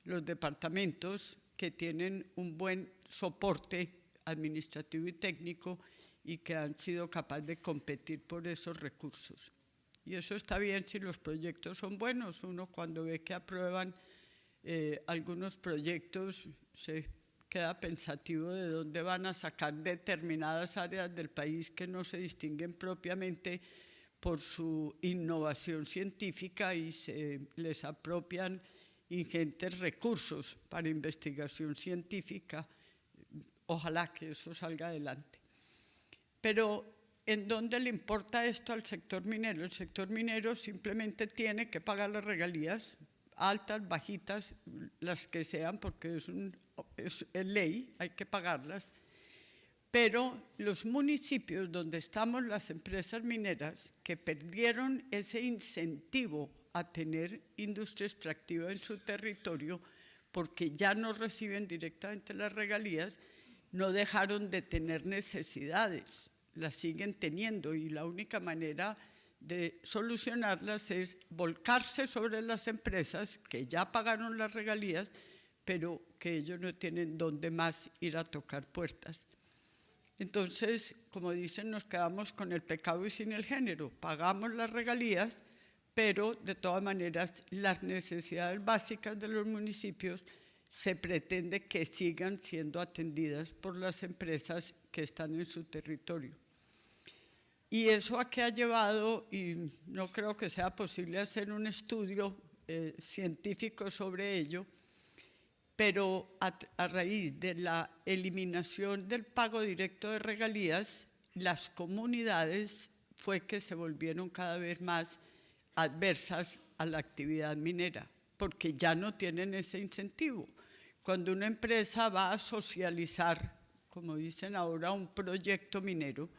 los departamentos que tienen un buen soporte administrativo y técnico y que han sido capaces de competir por esos recursos. Y eso está bien si los proyectos son buenos. Uno cuando ve que aprueban algunos proyectos se queda pensativo de dónde van a sacar determinadas áreas del país que no se distinguen propiamente por su innovación científica y se les apropian ingentes recursos para investigación científica. Ojalá que eso salga adelante. Pero ¿en dónde le importa esto al sector minero? El sector minero simplemente tiene que pagar las regalías, altas, bajitas, las que sean, porque es ley, hay que pagarlas. Pero los municipios donde estamos las empresas mineras que perdieron ese incentivo a tener industria extractiva en su territorio porque ya no reciben directamente las regalías, no dejaron de tener necesidades, las siguen teniendo y la única manera de solucionarlas es volcarse sobre las empresas que ya pagaron las regalías, pero que ellos no tienen dónde más ir a tocar puertas. Entonces, como dicen, nos quedamos con el pecado y sin el género. Pagamos las regalías, pero de todas maneras las necesidades básicas de los municipios se pretende que sigan siendo atendidas por las empresas que están en su territorio. ¿Y eso a qué ha llevado? Y no creo que sea posible hacer un estudio científico sobre ello, pero a raíz de la eliminación del pago directo de regalías, las comunidades fue que se volvieron cada vez más adversas a la actividad minera, porque ya no tienen ese incentivo. Cuando una empresa va a socializar, como dicen ahora, un proyecto minero,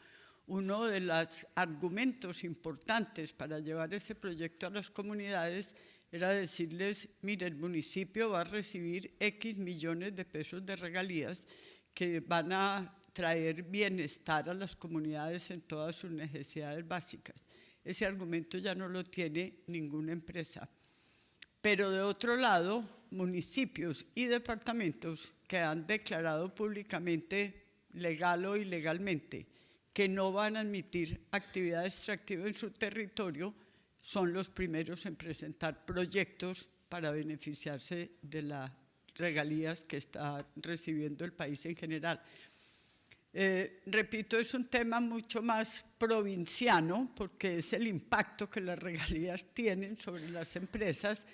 uno de los argumentos importantes para llevar ese proyecto a las comunidades era decirles, mire, el municipio va a recibir X millones de pesos de regalías que van a traer bienestar a las comunidades en todas sus necesidades básicas. Ese argumento ya no lo tiene ninguna empresa. Pero de otro lado, municipios y departamentos que han declarado públicamente, legal o ilegalmente, que no van a admitir actividad extractiva en su territorio, son los primeros en presentar proyectos para beneficiarse de las regalías que está recibiendo el país en general. Repito, es un tema mucho más provinciano porque es el impacto que las regalías tienen sobre las empresas,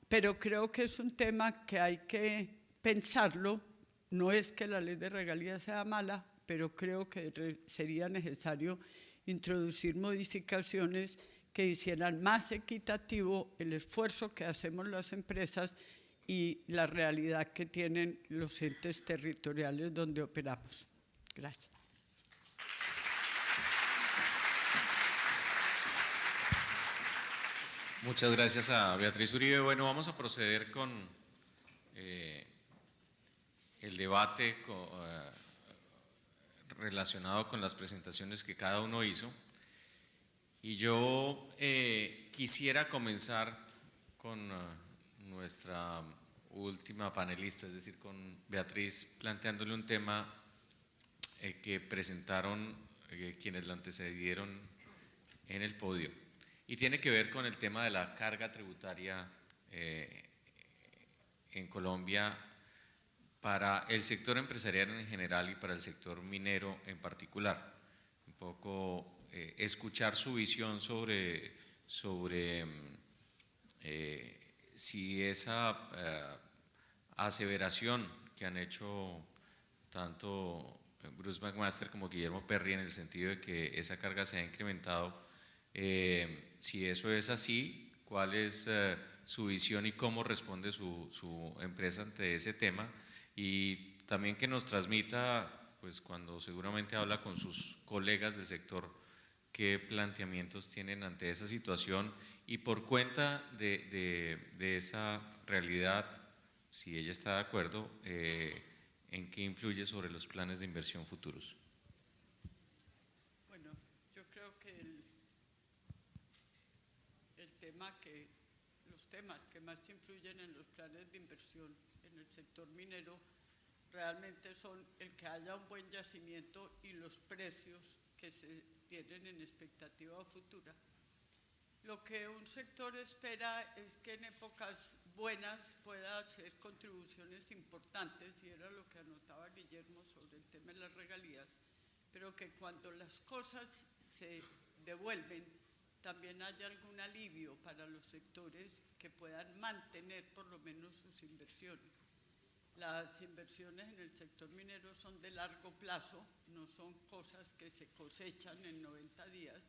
pero creo que es un tema que hay que pensarlo. No es que la ley de regalías sea mala, pero creo que sería necesario introducir modificaciones que hicieran más equitativo el esfuerzo que hacemos las empresas y la realidad que tienen los entes territoriales donde operamos. Gracias. Muchas gracias a Beatriz Uribe. Bueno, vamos a proceder con el debate relacionado con las presentaciones que cada uno hizo. Y yo quisiera comenzar con nuestra última panelista, es decir, con Beatriz, planteándole un tema que presentaron quienes la antecedieron en el podio. Y tiene que ver con el tema de la carga tributaria en Colombia para el sector empresarial en general y para el sector minero en particular. Un poco escuchar su visión sobre si esa aseveración que han hecho tanto Bruce McMaster como Guillermo Perry en el sentido de que esa carga se ha incrementado, si eso es así, cuál es su visión y cómo responde su empresa ante ese tema, y también que nos transmita, pues cuando seguramente habla con sus colegas del sector, qué planteamientos tienen ante esa situación y por cuenta de esa realidad, si ella está de acuerdo, en qué influye sobre los planes de inversión futuros. Bueno, yo creo que los temas que más influyen en los planes de inversión en el sector minero realmente son el que haya un buen yacimiento y los precios que se tienen en expectativa futura. Lo que un sector espera es que en épocas buenas pueda hacer contribuciones importantes, y era lo que anotaba Guillermo sobre el tema de las regalías, pero que cuando las cosas se devuelven también haya algún alivio para los sectores que puedan mantener por lo menos sus inversiones. Las inversiones en el sector minero son de largo plazo, no son cosas que se cosechan en 90 días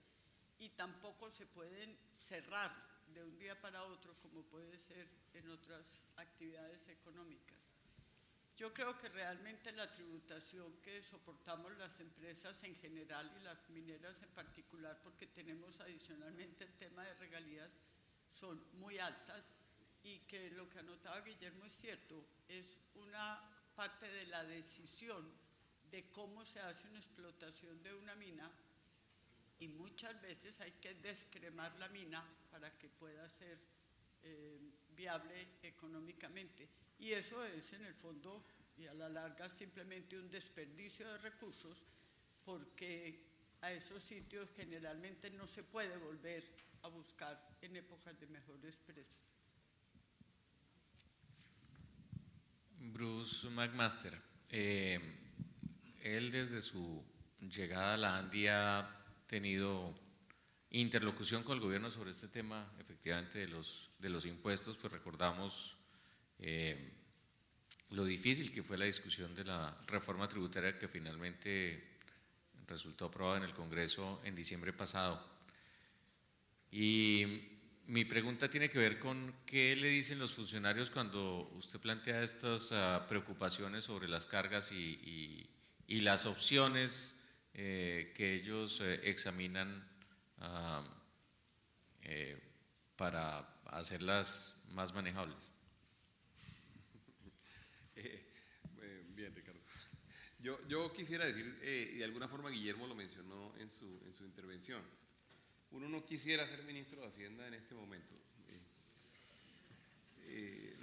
y tampoco se pueden cerrar de un día para otro como puede ser en otras actividades económicas. Yo creo que realmente la tributación que soportamos las empresas en general y las mineras en particular, porque tenemos adicionalmente el tema de regalías, son muy altas, y que lo que anotaba Guillermo es cierto, es una parte de la decisión de cómo se hace una explotación de una mina, y muchas veces hay que descremar la mina para que pueda ser viable económicamente, y eso es en el fondo y a la larga simplemente un desperdicio de recursos, porque a esos sitios generalmente no se puede volver a buscar en épocas de mejores precios. Bruce McMaster, él desde su llegada a la ANDI ha tenido interlocución con el gobierno sobre este tema, efectivamente, de los impuestos, pues recordamos lo difícil que fue la discusión de la reforma tributaria que finalmente resultó aprobada en el Congreso en diciembre pasado. Y mi pregunta tiene que ver con qué le dicen los funcionarios cuando usted plantea estas preocupaciones sobre las cargas y las opciones que ellos examinan para hacerlas más manejables. Bien, Ricardo. Yo quisiera decir, y de alguna forma Guillermo lo mencionó en su intervención, uno no quisiera ser ministro de Hacienda en este momento.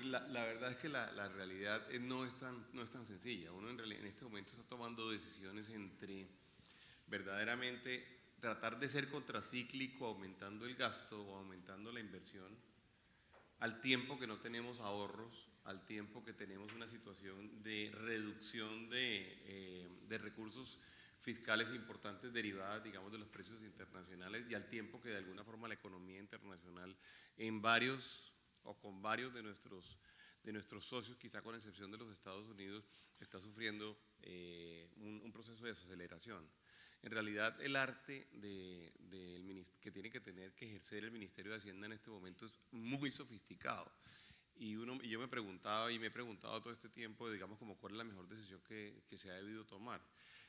La verdad es que la realidad no es tan sencilla. Uno en este momento está tomando decisiones entre verdaderamente tratar de ser contracíclico aumentando el gasto o aumentando la inversión, al tiempo que no tenemos ahorros, al tiempo que tenemos una situación de reducción de recursos fiscales importantes derivadas, digamos, de los precios internacionales, y al tiempo que de alguna forma la economía internacional en varios o con varios de nuestros socios, quizá con excepción de los Estados Unidos, está sufriendo un proceso de desaceleración. En realidad, el arte que tiene que ejercer el Ministerio de Hacienda en este momento es muy sofisticado. Y yo me preguntaba y me he preguntado todo este tiempo, digamos, como cuál es la mejor decisión que se ha debido tomar.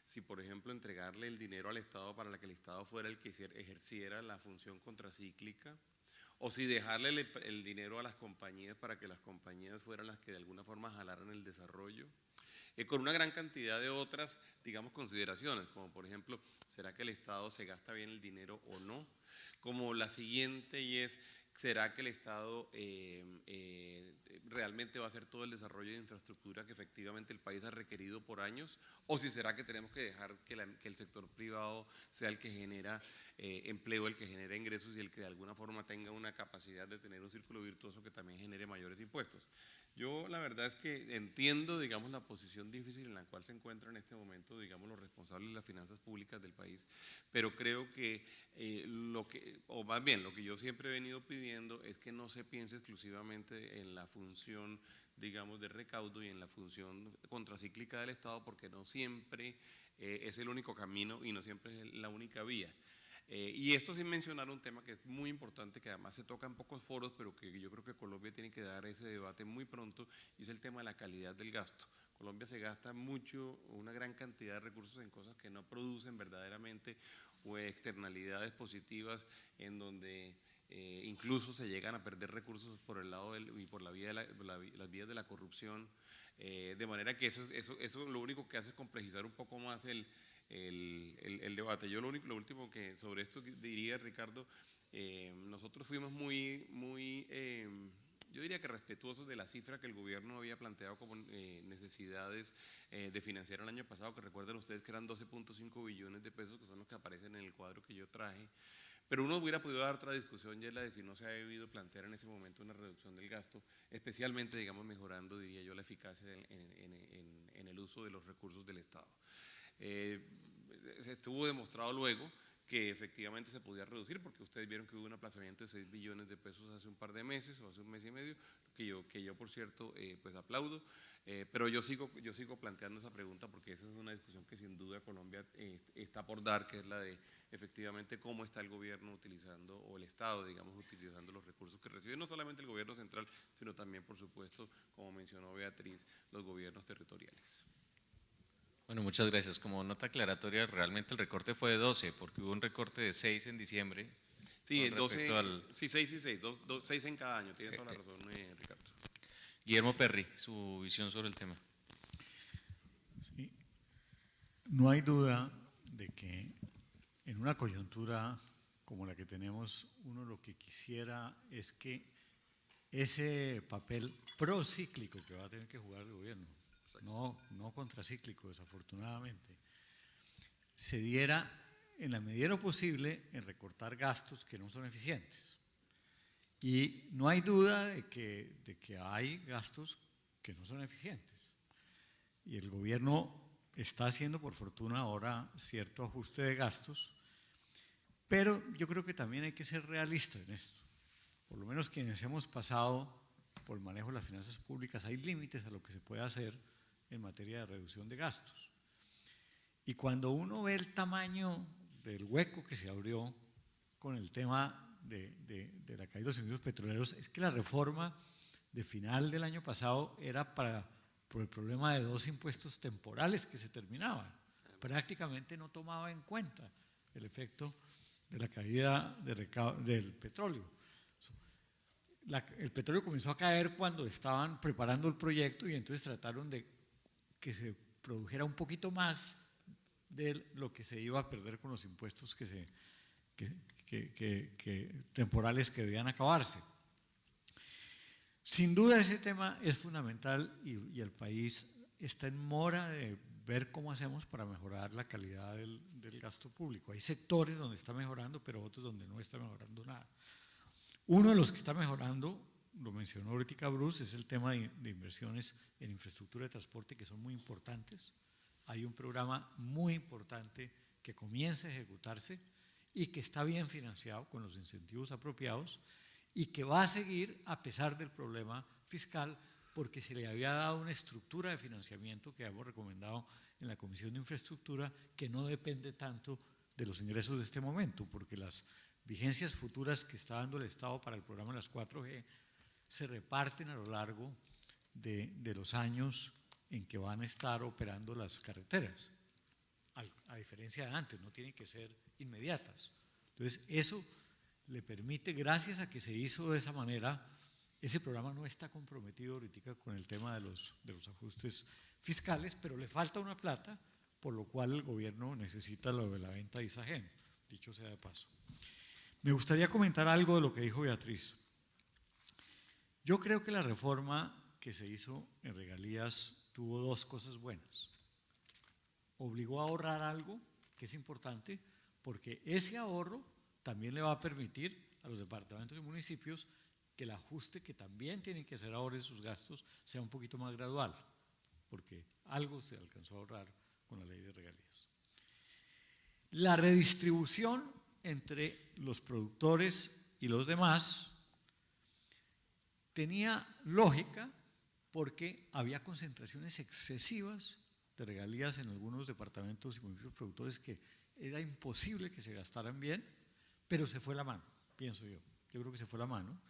Si, por ejemplo, entregarle el dinero al Estado para que el Estado fuera el que ejerciera la función contracíclica, o si dejarle el dinero a las compañías para que las compañías fueran las que de alguna forma jalaran el desarrollo, con una gran cantidad de otras, digamos, consideraciones, como por ejemplo, ¿será que el Estado se gasta bien el dinero o no? Como la siguiente, y es, ¿será que el Estado realmente va a hacer todo el desarrollo de infraestructura que efectivamente el país ha requerido por años? ¿O si será que tenemos que dejar que el sector privado sea el que genera empleo, el que genera ingresos y el que de alguna forma tenga una capacidad de tener un círculo virtuoso que también genere mayores impuestos? Yo la verdad es que entiendo, digamos, la posición difícil en la cual se encuentran en este momento, digamos, los responsables de las finanzas públicas del país, pero creo que o más bien lo que yo siempre he venido pidiendo es que no se piense exclusivamente en la función, digamos, de recaudo y en la función contracíclica del Estado, porque no siempre es el único camino y no siempre es la única vía. Y esto sin mencionar un tema que es muy importante, que además se toca en pocos foros, pero que yo creo que Colombia tiene que dar ese debate muy pronto, y es el tema de la calidad del gasto. Colombia se gasta mucho, una gran cantidad de recursos en cosas que no producen verdaderamente externalidades positivas, en donde incluso se llegan a perder recursos por el lado y por la vía las vías de la corrupción, de manera que eso lo único que hace es complejizar un poco más el debate. Yo lo último que sobre esto diría, Ricardo, nosotros fuimos muy yo diría que respetuosos de la cifra que el gobierno había planteado como necesidades de financiar el año pasado, que recuerden ustedes que eran 12.5 billones de pesos, que son los que aparecen en el cuadro que yo traje. Pero uno hubiera podido dar otra discusión, y es la de si no se ha debido plantear en ese momento una reducción del gasto, especialmente, digamos, mejorando, diría yo, la eficacia en el uso de los recursos del Estado. Se estuvo demostrado luego que efectivamente se podía reducir, porque ustedes vieron que hubo un aplazamiento de 6 billones de pesos hace un par de meses o hace un mes y medio, que yo por cierto pues aplaudo, pero yo sigo planteando esa pregunta, porque esa es una discusión que sin duda Colombia está por dar, que es la de efectivamente cómo está el gobierno utilizando, o el Estado, digamos, utilizando los recursos que recibe, no solamente el gobierno central, sino también, por supuesto, como mencionó Beatriz, los gobiernos territoriales. Bueno, muchas gracias. Como nota aclaratoria, realmente el recorte fue de 12, porque hubo un recorte de 6 en diciembre. Sí, 12, sí, 6 y 6, 6 en cada año, tiene toda la razón, Ricardo. Guillermo Perry, su visión sobre el tema. Sí. No hay duda de que en una coyuntura como la que tenemos, uno lo que quisiera es que ese papel procíclico que va a tener que jugar el gobierno, no contracíclico, desafortunadamente, se diera en la medida de lo posible en recortar gastos que no son eficientes. Y no hay duda de que hay gastos que no son eficientes. Y el gobierno está haciendo, por fortuna, ahora cierto ajuste de gastos, pero yo creo que también hay que ser realistas en esto. Por lo menos quienes hemos pasado por el manejo de las finanzas públicas, hay límites a lo que se puede hacer en materia de reducción de gastos. Y cuando uno ve el tamaño del hueco que se abrió con el tema de la caída de los ingresos petroleros, es que la reforma de final del año pasado era por el problema de 2 impuestos temporales que se terminaban. prácticamente no tomaba en cuenta el efecto de la caída del petróleo. El petróleo comenzó a caer cuando estaban preparando el proyecto y entonces trataron de que se produjera un poquito más de lo que se iba a perder con los impuestos temporales que debían acabarse. Sin duda ese tema es fundamental y el país está en mora de ver cómo hacemos para mejorar la calidad del gasto público. Hay sectores donde está mejorando, pero otros donde no está mejorando nada. Uno de los que está mejorando, lo mencionó ahorita Bruce, es el tema de inversiones en infraestructura de transporte, que son muy importantes. Hay un programa muy importante que comienza a ejecutarse y que está bien financiado con los incentivos apropiados y que va a seguir a pesar del problema fiscal, porque se le había dado una estructura de financiamiento que hemos recomendado en la Comisión de Infraestructura, que no depende tanto de los ingresos de este momento, porque las vigencias futuras que está dando el Estado para el programa de las 4G se reparten a lo largo de los años en que van a estar operando las carreteras, a diferencia de antes, no tienen que ser inmediatas. Entonces, eso le permite, gracias a que se hizo de esa manera, ese programa no está comprometido ahorita con el tema de los ajustes fiscales, pero le falta una plata, por lo cual el gobierno necesita lo de la venta de Isagen, dicho sea de paso. Me gustaría comentar algo de lo que dijo Beatriz. Yo creo que la reforma que se hizo en regalías tuvo dos cosas buenas. Obligó a ahorrar algo, que es importante, porque ese ahorro también le va a permitir a los departamentos y municipios que el ajuste que también tienen que hacer ahora en sus gastos sea un poquito más gradual, porque algo se alcanzó a ahorrar con la ley de regalías. La redistribución entre los productores y los demás tenía lógica porque había concentraciones excesivas de regalías en algunos departamentos y municipios productores que era imposible que se gastaran bien, pero se fue la mano, pienso yo. Yo creo que se fue la mano.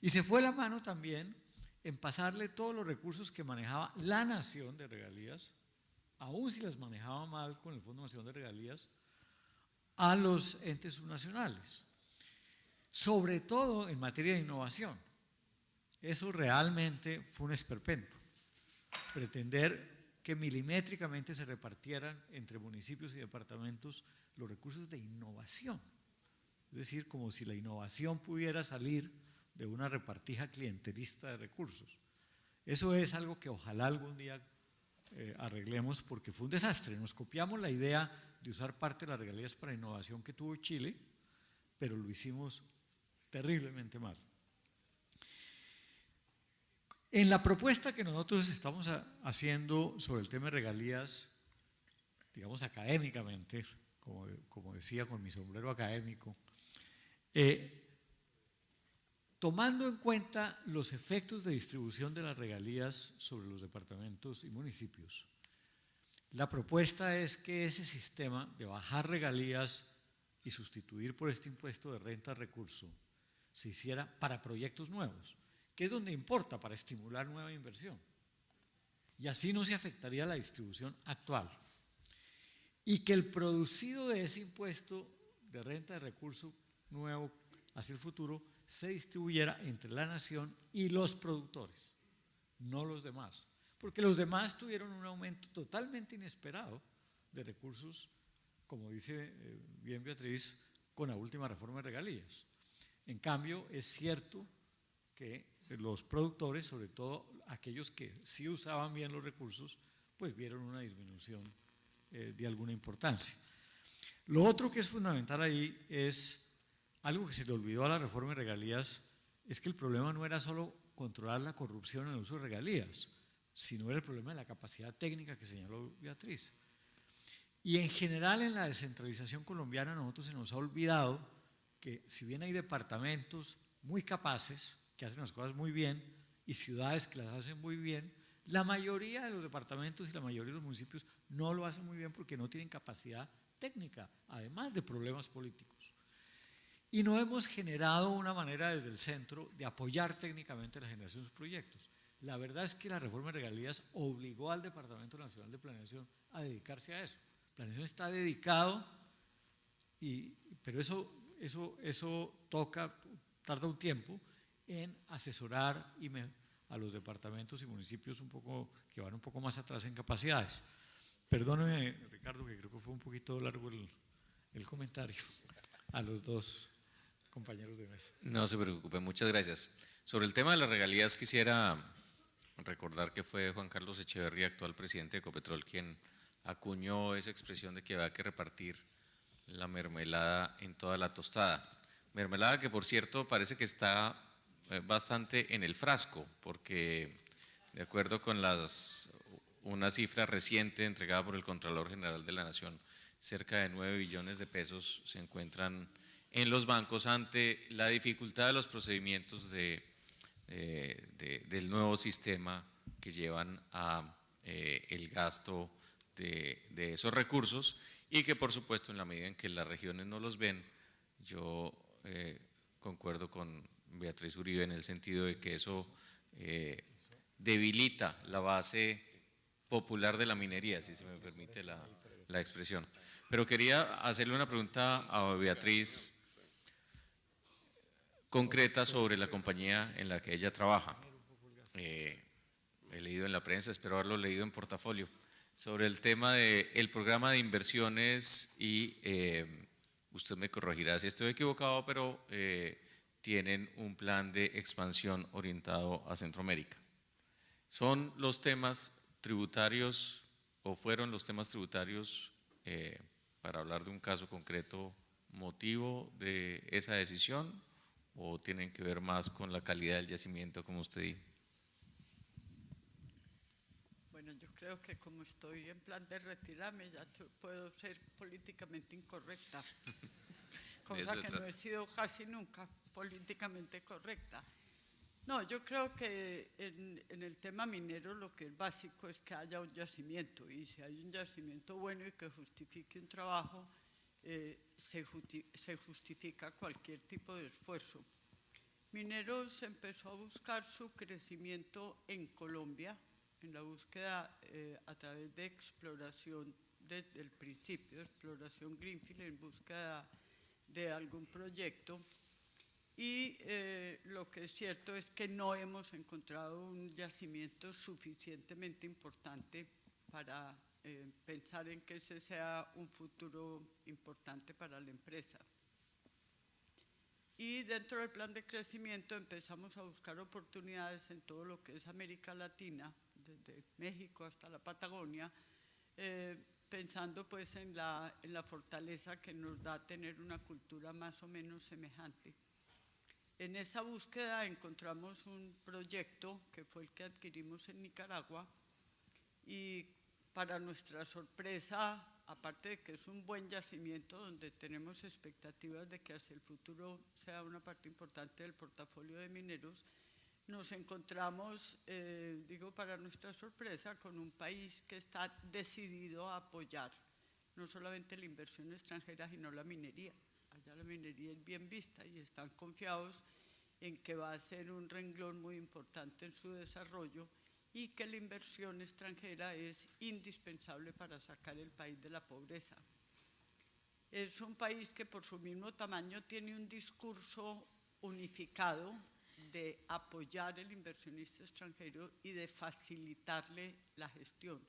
Y se fue la mano también en pasarle todos los recursos que manejaba la nación de regalías, aun si las manejaba mal con el Fondo Nacional de Regalías, a los entes subnacionales, sobre todo en materia de innovación. Eso realmente fue un esperpento, pretender que milimétricamente se repartieran entre municipios y departamentos los recursos de innovación. Es decir, como si la innovación pudiera salir de una repartija clientelista de recursos. Eso es algo que ojalá algún día arreglemos, porque fue un desastre. Nos copiamos la idea de usar parte de las regalías para innovación que tuvo Chile, pero lo hicimos terriblemente mal. En la propuesta que nosotros estamos haciendo sobre el tema de regalías, digamos académicamente, como decía con mi sombrero académico, tomando en cuenta los efectos de distribución de las regalías sobre los departamentos y municipios, la propuesta es que ese sistema de bajar regalías y sustituir por este impuesto de renta recurso se hiciera para proyectos nuevos, que es donde importa, para estimular nueva inversión. Y así no se afectaría la distribución actual. Y que el producido de ese impuesto de renta de recurso nuevo hacia el futuro se distribuyera entre la nación y los productores, no los demás. Porque los demás tuvieron un aumento totalmente inesperado de recursos, como dice bien Beatriz, con la última reforma de regalías. En cambio, es cierto que los productores, sobre todo aquellos que sí usaban bien los recursos, pues vieron una disminución de alguna importancia. Lo otro que es fundamental ahí es algo que se le olvidó a la reforma de regalías, es que el problema no era solo controlar la corrupción en el uso de regalías, sino era el problema de la capacidad técnica que señaló Beatriz. Y en general en la descentralización colombiana a nosotros se nos ha olvidado que si bien hay departamentos muy capaces, que hacen las cosas muy bien, y ciudades que las hacen muy bien, la mayoría de los departamentos y la mayoría de los municipios no lo hacen muy bien porque no tienen capacidad técnica, además de problemas políticos. Y no hemos generado una manera desde el centro de apoyar técnicamente la generación de sus proyectos. La verdad es que la reforma de regalías obligó al Departamento Nacional de Planeación a dedicarse a eso, Planeación está dedicado, pero eso tarda un tiempo en asesorar a los departamentos y municipios que van un poco más atrás en capacidades. Perdóneme, Ricardo, que creo que fue un poquito largo el comentario a los dos compañeros de mesa. No se preocupe, muchas gracias. Sobre el tema de las regalías quisiera recordar que fue Juan Carlos Echeverría, actual presidente de Ecopetrol, quien acuñó esa expresión de que había que repartir la mermelada en toda la tostada. Mermelada que, por cierto, parece que está bastante en el frasco, porque de acuerdo con una cifra reciente entregada por el Contralor General de la Nación, cerca de 9 billones de pesos se encuentran en los bancos ante la dificultad de los procedimientos del nuevo sistema que llevan a el gasto de esos recursos, y que por supuesto en la medida en que las regiones no los ven, yo concuerdo con Beatriz Uribe en el sentido de que eso debilita la base popular de la minería, si se me permite la expresión. Pero quería hacerle una pregunta a Beatriz concreta sobre la compañía en la que ella trabaja. He leído en la prensa, espero haberlo leído en Portafolio, sobre el tema del programa de inversiones y usted me corregirá si estoy equivocado, pero tienen un plan de expansión orientado a Centroamérica. ¿Son los temas tributarios o fueron los temas tributarios, para hablar de un caso concreto, motivo de esa decisión, o tienen que ver más con la calidad del yacimiento, como usted dijo? Bueno, yo creo que como estoy en plan de retirarme, ya puedo ser políticamente incorrecta, cosa que no he sido casi nunca políticamente correcta. No, yo creo que en el tema minero lo que es básico es que haya un yacimiento, y si hay un yacimiento bueno y que justifique un trabajo, se justifica cualquier tipo de esfuerzo. Mineros empezó a buscar su crecimiento en Colombia, en la búsqueda a través de exploración desde el principio, exploración greenfield en búsqueda de algún proyecto. Y lo que es cierto es que no hemos encontrado un yacimiento suficientemente importante para pensar en que ese sea un futuro importante para la empresa. Y dentro del plan de crecimiento empezamos a buscar oportunidades en todo lo que es América Latina, desde México hasta la Patagonia, pensando pues en la fortaleza que nos da tener una cultura más o menos semejante. En esa búsqueda encontramos un proyecto que fue el que adquirimos en Nicaragua, y para nuestra sorpresa, aparte de que es un buen yacimiento donde tenemos expectativas de que hacia el futuro sea una parte importante del portafolio de mineros, nos encontramos, digo para nuestra sorpresa, con un país que está decidido a apoyar no solamente la inversión extranjera, sino la minería. Allá la minería es bien vista y están confiados en que va a ser un renglón muy importante en su desarrollo, y que la inversión extranjera es indispensable para sacar el país de la pobreza. Es un país que por su mismo tamaño tiene un discurso unificado de apoyar el inversionista extranjero y de facilitarle la gestión.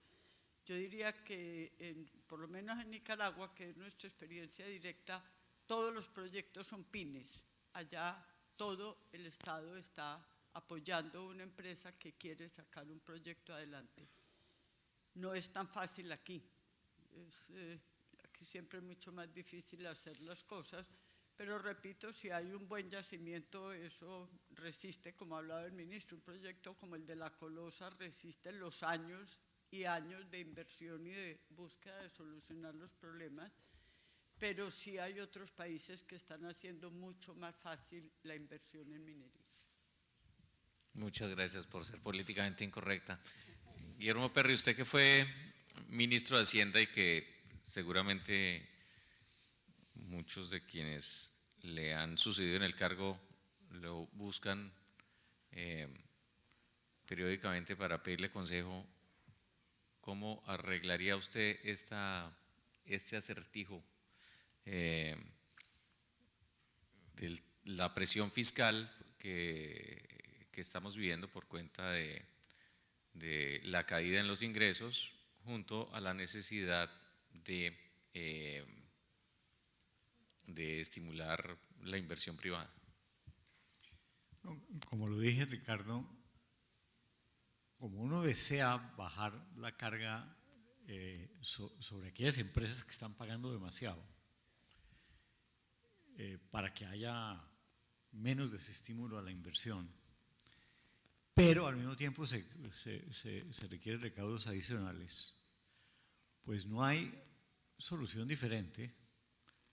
Yo diría que por lo menos en Nicaragua, que es nuestra experiencia directa, todos los proyectos son pymes. Allá todo el Estado está apoyando una empresa que quiere sacar un proyecto adelante. No es tan fácil aquí. Aquí siempre es mucho más difícil hacer las cosas, pero repito, si hay un buen yacimiento, eso resiste, como hablaba el ministro, un proyecto como el de La Colosa resiste los años y años de inversión y de búsqueda de solucionar los problemas, pero sí hay otros países que están haciendo mucho más fácil la inversión en minería. Muchas gracias por ser políticamente incorrecta. Guillermo Perry, usted que fue ministro de Hacienda y que seguramente muchos de quienes le han sucedido en el cargo lo buscan periódicamente para pedirle consejo, ¿cómo arreglaría usted esta este acertijo de la presión fiscal que estamos viviendo por cuenta de la caída en los ingresos, junto a la necesidad de estimular la inversión privada. Como lo dije, Ricardo, como uno desea bajar la carga sobre aquellas empresas que están pagando demasiado, para que haya menos desestímulo a la inversión, pero al mismo tiempo se requieren recaudos adicionales, pues no hay solución diferente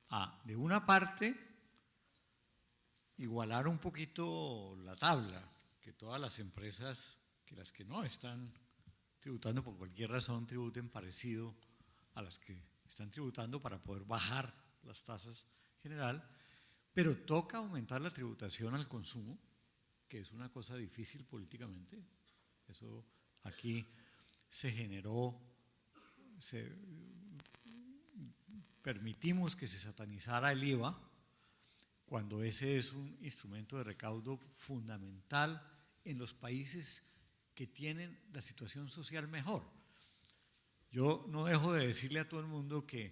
a, de una parte, igualar un poquito la tabla, que todas las empresas, que las que no están tributando por cualquier razón, tributen parecido a las que están tributando para poder bajar las tasas general, pero toca aumentar la tributación al consumo, que es una cosa difícil políticamente. Eso aquí se generó, permitimos que se satanizara el IVA, cuando ese es un instrumento de recaudo fundamental en los países que tienen la situación social mejor. Yo no dejo de decirle a todo el mundo que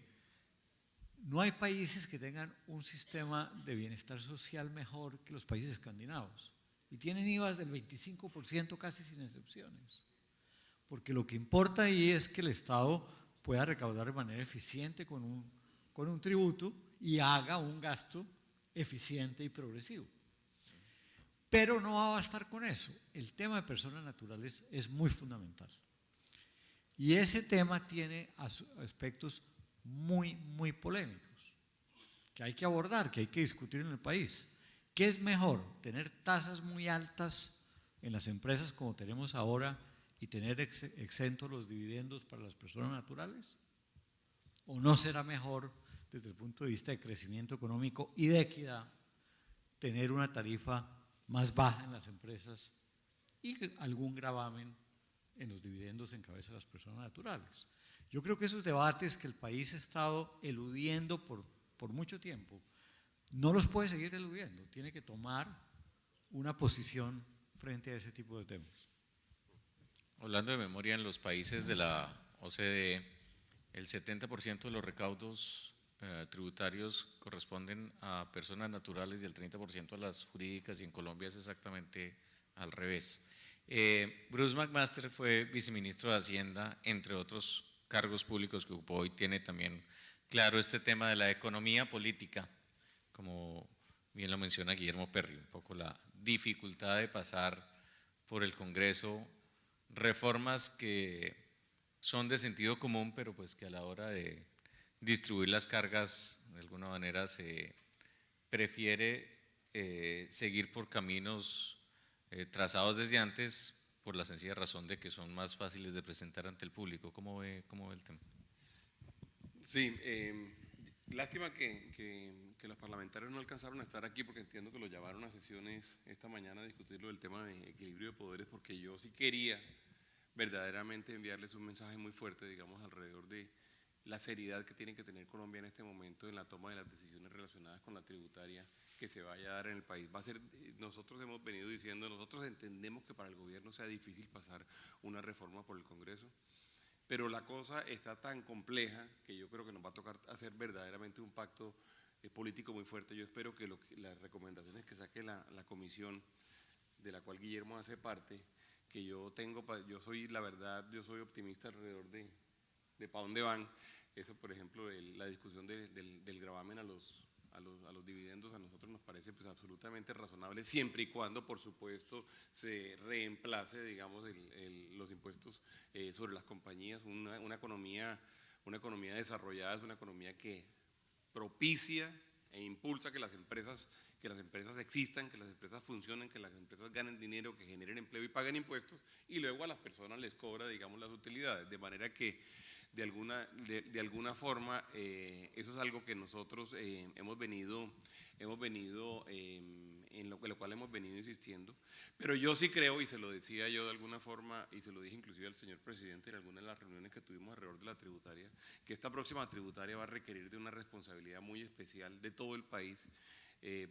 no hay países que tengan un sistema de bienestar social mejor que los países escandinavos, y tienen IVAs del 25% casi sin excepciones, porque lo que importa ahí es que el Estado pueda recaudar de manera eficiente con un tributo y haga un gasto eficiente y progresivo. Pero no va a bastar con eso. El tema de personas naturales es muy fundamental. Y ese tema tiene aspectos muy, muy polémicos que hay que abordar, que hay que discutir en el país. ¿Qué es mejor? ¿Tener tasas muy altas en las empresas como tenemos ahora y tener exentos los dividendos para las personas naturales? ¿O no será mejor, desde el punto de vista de crecimiento económico y de equidad, tener una tarifa más baja en las empresas y algún gravamen en los dividendos en cabeza de las personas naturales? Yo creo que esos debates que el país ha estado eludiendo por mucho tiempo, no los puede seguir eludiendo, tiene que tomar una posición frente a ese tipo de temas. Hablando de memoria, en los países de la OCDE, el 70% de los recaudos tributarios corresponden a personas naturales y el 30% a las jurídicas, y en Colombia es exactamente al revés. Bruce McMaster fue viceministro de Hacienda, entre otros cargos públicos que ocupó, y tiene también claro este tema de la economía política, como bien lo menciona Guillermo Perry, un poco la dificultad de pasar por el Congreso reformas que son de sentido común, pero pues que a la hora de distribuir las cargas de alguna manera se prefiere seguir por caminos trazados desde antes, por la sencilla razón de que son más fáciles de presentar ante el público. ¿Cómo ve el tema? Sí, lástima que los parlamentarios no alcanzaron a estar aquí, porque entiendo que lo llamaron a sesiones esta mañana a discutir el tema de equilibrio de poderes, porque yo sí quería verdaderamente enviarles un mensaje muy fuerte, digamos, alrededor de la seriedad que tiene que tener Colombia en este momento en la toma de las decisiones relacionadas con la tributaria que se vaya a dar en el país. Va a ser, nosotros hemos venido diciendo, nosotros entendemos que para el gobierno sea difícil pasar una reforma por el Congreso, pero la cosa está tan compleja que yo creo que nos va a tocar hacer verdaderamente un pacto político muy fuerte. Yo espero que las recomendaciones que saque la comisión, de la cual Guillermo hace parte, que yo soy, la verdad, yo soy optimista alrededor de para dónde van. Eso, por ejemplo, la discusión del gravamen a los dividendos, a nosotros nos parece pues absolutamente razonable, siempre y cuando, por supuesto, se reemplace, digamos, los impuestos sobre las compañías. Una economía desarrollada es una economía que propicia e impulsa que las empresas existan, que las empresas funcionen, que las empresas ganen dinero, que generen empleo y paguen impuestos, y luego a las personas les cobra, digamos, las utilidades, de manera que de alguna forma eso es algo que nosotros hemos venido en lo cual hemos venido insistiendo. Pero yo sí creo, y se lo decía yo de alguna forma, y se lo dije inclusive al señor presidente en algunas de las reuniones que tuvimos alrededor de la tributaria, que esta próxima tributaria va a requerir de una responsabilidad muy especial de todo el país,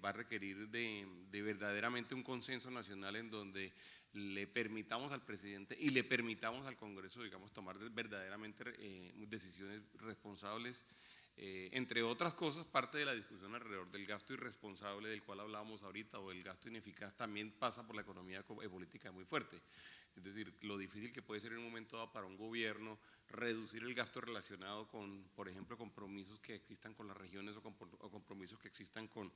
va a requerir de verdaderamente un consenso nacional en donde le permitamos al presidente y le permitamos al Congreso, digamos, tomar verdaderamente decisiones responsables. Entre otras cosas, parte de la discusión alrededor del gasto irresponsable del cual hablábamos ahorita, o el gasto ineficaz, también pasa por la economía política muy fuerte. Es decir, lo difícil que puede ser en un momento dado para un gobierno reducir el gasto relacionado con, por ejemplo, compromisos que existan con las regiones o compromisos que existan con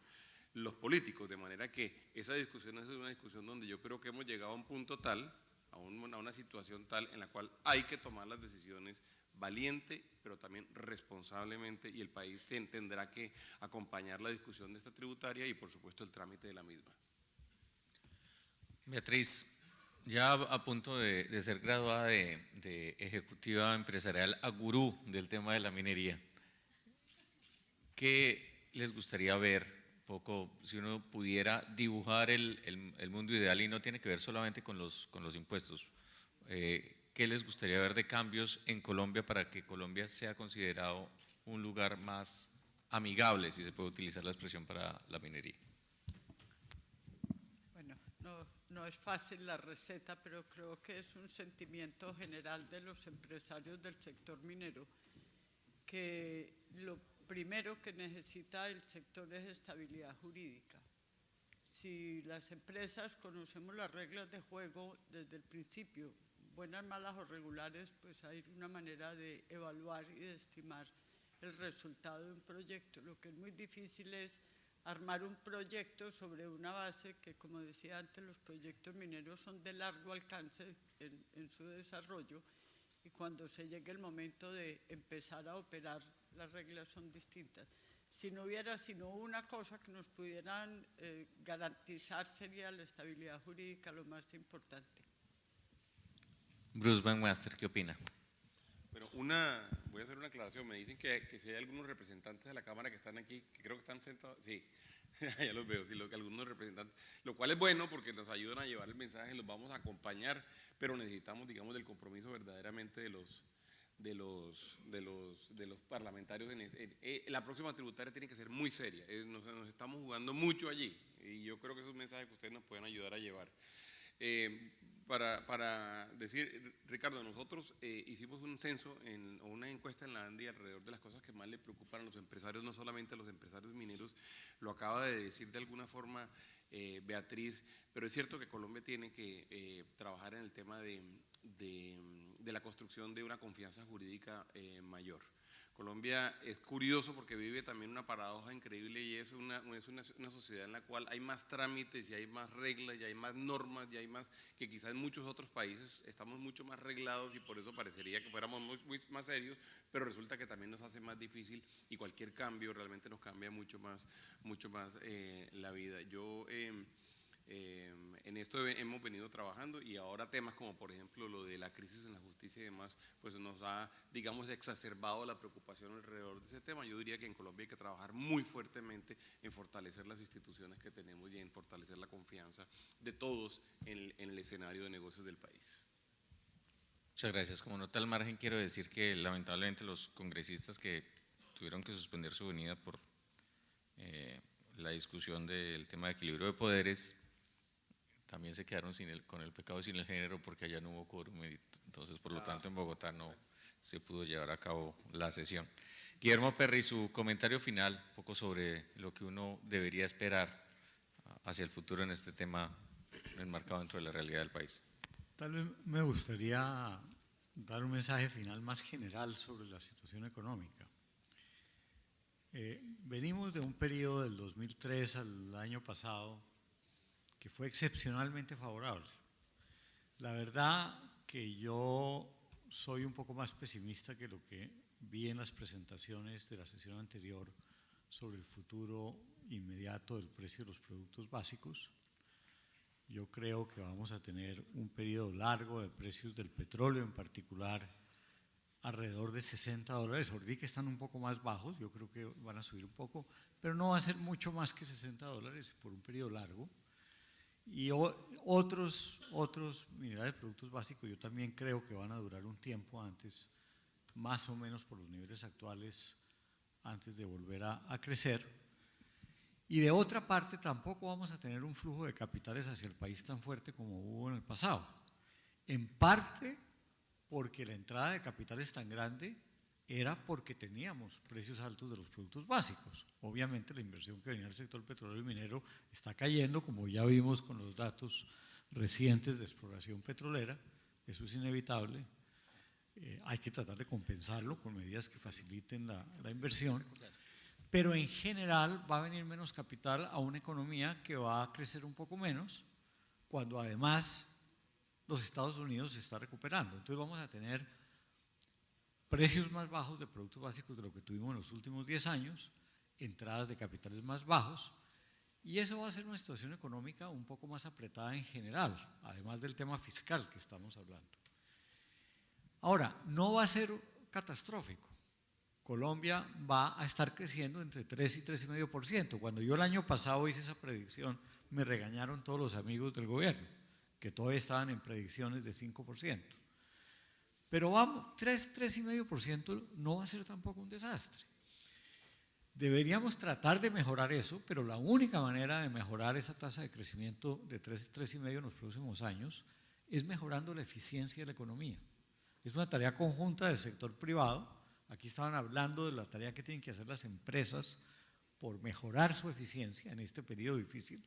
los políticos, de manera que esa discusión es una discusión donde yo creo que hemos llegado a un punto tal, a una situación tal en la cual hay que tomar las decisiones valiente, pero también responsablemente, y el país tendrá que acompañar la discusión de esta tributaria y por supuesto el trámite de la misma. Beatriz, ya a punto de ser graduada de ejecutiva empresarial a gurú del tema de la minería, ¿qué les gustaría ver? Poco, si uno pudiera dibujar el mundo ideal, y no tiene que ver solamente con los impuestos, ¿qué les gustaría ver de cambios en Colombia para que Colombia sea considerado un lugar más amigable, si se puede utilizar la expresión, para la minería? Bueno, no es fácil la receta, pero creo que es un sentimiento general de los empresarios del sector minero, que lo primero que necesita el sector es estabilidad jurídica. Si las empresas conocemos las reglas de juego desde el principio, buenas, malas o regulares, pues hay una manera de evaluar y de estimar el resultado de un proyecto. Lo que es muy difícil es armar un proyecto sobre una base que, como decía antes, los proyectos mineros son de largo alcance en su desarrollo, y cuando se llegue el momento de empezar a operar, las reglas son distintas. Si no hubiera sino una cosa que nos pudieran garantizar, sería la estabilidad jurídica lo más importante. Bruce Van Master, ¿qué opina? Bueno, voy a hacer una aclaración. Me dicen que si hay algunos representantes de la Cámara que están aquí, que creo que están sentados, sí, ya los veo, sí, algunos representantes, lo cual es bueno porque nos ayudan a llevar el mensaje, los vamos a acompañar, pero necesitamos, digamos, del compromiso verdaderamente de los parlamentarios. La próxima tributaria tiene que ser muy seria, nos estamos jugando mucho allí, y yo creo que es un mensaje que ustedes nos pueden ayudar a llevar. Para decir, Ricardo, nosotros hicimos un censo o una encuesta en la ANDI alrededor de las cosas que más le preocupan a los empresarios, no solamente a los empresarios mineros, lo acaba de decir de alguna forma Beatriz, pero es cierto que Colombia tiene que trabajar en el tema de la construcción de una confianza jurídica mayor. Colombia es curioso porque vive también una paradoja increíble, y es una sociedad en la cual hay más trámites y hay más reglas y hay más normas y hay más, que quizás en muchos otros países estamos mucho más reglados, y por eso parecería que fuéramos muy más serios, pero resulta que también nos hace más difícil, y cualquier cambio realmente nos cambia mucho más la vida. En esto hemos venido trabajando, y ahora temas como por ejemplo lo de la crisis en la justicia y demás, pues nos ha, digamos, exacerbado la preocupación alrededor de ese tema. Yo diría que en Colombia hay que trabajar muy fuertemente en fortalecer las instituciones que tenemos y en fortalecer la confianza de todos en el escenario de negocios del país. Muchas gracias. Como nota al margen, quiero decir que lamentablemente los congresistas que tuvieron que suspender su venida por la discusión del tema de equilibrio de poderes, también se quedaron con el pecado sin el género, porque allá no hubo quórum, entonces por lo tanto en Bogotá no se pudo llevar a cabo la sesión. Guillermo Perry, su comentario final, un poco sobre lo que uno debería esperar hacia el futuro en este tema enmarcado dentro de la realidad del país. Tal vez me gustaría dar un mensaje final más general sobre la situación económica. Venimos de un periodo del 2003 al año pasado que fue excepcionalmente favorable. La verdad que yo soy un poco más pesimista que lo que vi en las presentaciones de la sesión anterior sobre el futuro inmediato del precio de los productos básicos. Yo creo que vamos a tener un periodo largo de precios del petróleo en particular alrededor de $60. Ahorita que están un poco más bajos, yo creo que van a subir un poco, pero no va a ser mucho más que $60 por un periodo largo. Y otros minerales, productos básicos, yo también creo que van a durar un tiempo antes, más o menos por los niveles actuales, antes de volver a crecer. Y de otra parte, tampoco vamos a tener un flujo de capitales hacia el país tan fuerte como hubo en el pasado. En parte porque la entrada de capitales tan grande era porque teníamos precios altos de los productos básicos. Obviamente la inversión que venía del sector petrolero y minero está cayendo, como ya vimos con los datos recientes de exploración petrolera, eso es inevitable. Hay que tratar de compensarlo con medidas que faciliten la inversión, pero en general va a venir menos capital a una economía que va a crecer un poco menos, cuando además los Estados Unidos se está recuperando. Entonces vamos a tener precios más bajos de productos básicos de lo que tuvimos en los últimos 10 años, entradas de capitales más bajos, y eso va a ser una situación económica un poco más apretada en general, además del tema fiscal que estamos hablando. Ahora, no va a ser catastrófico. Colombia va a estar creciendo entre 3 y 3,5%. Cuando yo el año pasado hice esa predicción, me regañaron todos los amigos del gobierno, que todavía estaban en predicciones de 5%. Pero vamos, 3,5% no va a ser tampoco un desastre. Deberíamos tratar de mejorar eso, pero la única manera de mejorar esa tasa de crecimiento de 3,5% en los próximos años es mejorando la eficiencia de la economía. Es una tarea conjunta del sector privado. Aquí estaban hablando de la tarea que tienen que hacer las empresas por mejorar su eficiencia en este periodo difícil.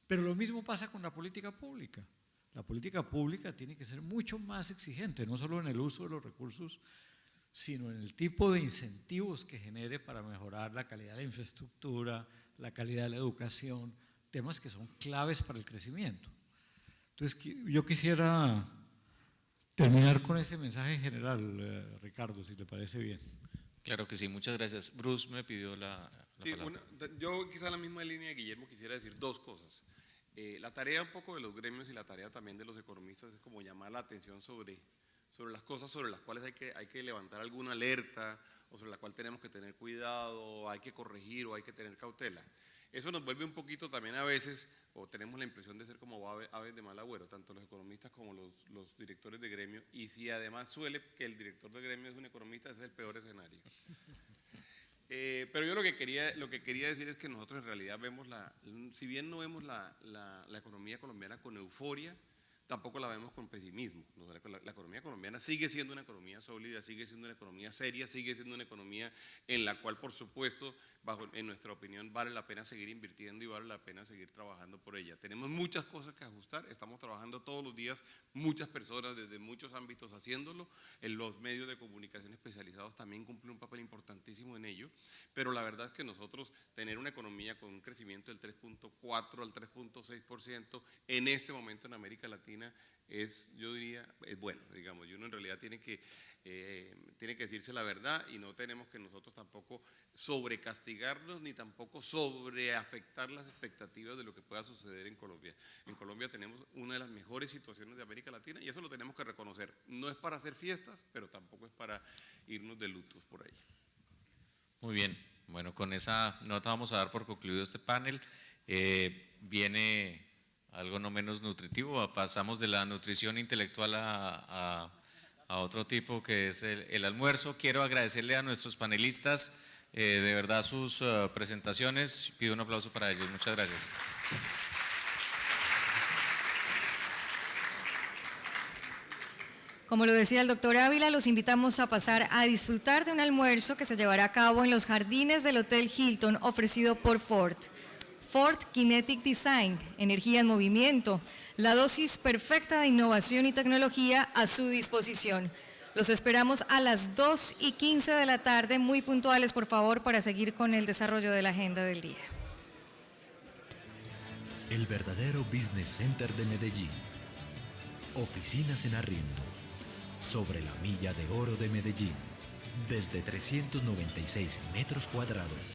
Pero lo mismo pasa con la política pública. La política pública tiene que ser mucho más exigente, no solo en el uso de los recursos, sino en el tipo de incentivos que genere para mejorar la calidad de la infraestructura, la calidad de la educación, temas que son claves para el crecimiento. Entonces, yo quisiera terminar con ese mensaje general, Ricardo, si te parece bien. Claro que sí, muchas gracias. Bruce me pidió la palabra. Yo quizá en la misma línea de Guillermo quisiera decir dos cosas. La tarea un poco de los gremios y la tarea también de los economistas es como llamar la atención sobre las cosas sobre las cuales hay que levantar alguna alerta o sobre la cual tenemos que tener cuidado, hay que corregir o hay que tener cautela. Eso nos vuelve un poquito también a veces, o tenemos la impresión de ser como aves de mal agüero, tanto los economistas como los directores de gremio, y si además suele que el director de gremio es un economista, ese es el peor escenario. Pero yo lo que quería decir es que nosotros en realidad vemos si bien no vemos la economía colombiana con euforia, tampoco la vemos con pesimismo. La economía colombiana sigue siendo una economía sólida, sigue siendo una economía seria, sigue siendo una economía en la cual, por supuesto, en nuestra opinión, vale la pena seguir invirtiendo y vale la pena seguir trabajando por ella. Tenemos muchas cosas que ajustar, estamos trabajando todos los días, muchas personas desde muchos ámbitos haciéndolo, en los medios de comunicación especializados también cumplen un papel importantísimo en ello, pero la verdad es que nosotros tener una economía con un crecimiento del 3,4 al 3,6% en este momento en América Latina yo diría, es bueno, digamos, y uno en realidad tiene que decirse la verdad y no tenemos que nosotros tampoco sobrecastigarnos ni tampoco sobreafectar las expectativas de lo que pueda suceder en Colombia. En Colombia tenemos una de las mejores situaciones de América Latina y eso lo tenemos que reconocer. No es para hacer fiestas, pero tampoco es para irnos de lutos por ahí. Muy bien, bueno, con esa nota vamos a dar por concluido este panel. Viene algo no menos nutritivo, pasamos de la nutrición intelectual a otro tipo que es el almuerzo. Quiero agradecerle a nuestros panelistas de verdad sus presentaciones, pido un aplauso para ellos, muchas gracias. Como lo decía el doctor Ávila, los invitamos a pasar a disfrutar de un almuerzo que se llevará a cabo en los jardines del Hotel Hilton ofrecido por Ford. Ford Kinetic Design, energía en movimiento, la dosis perfecta de innovación y tecnología a su disposición. Los esperamos a las 2:15 de la tarde, muy puntuales por favor, para seguir con el desarrollo de la agenda del día. El verdadero Business Center de Medellín. Oficinas en arriendo. Sobre la milla de oro de Medellín. Desde 396 metros cuadrados.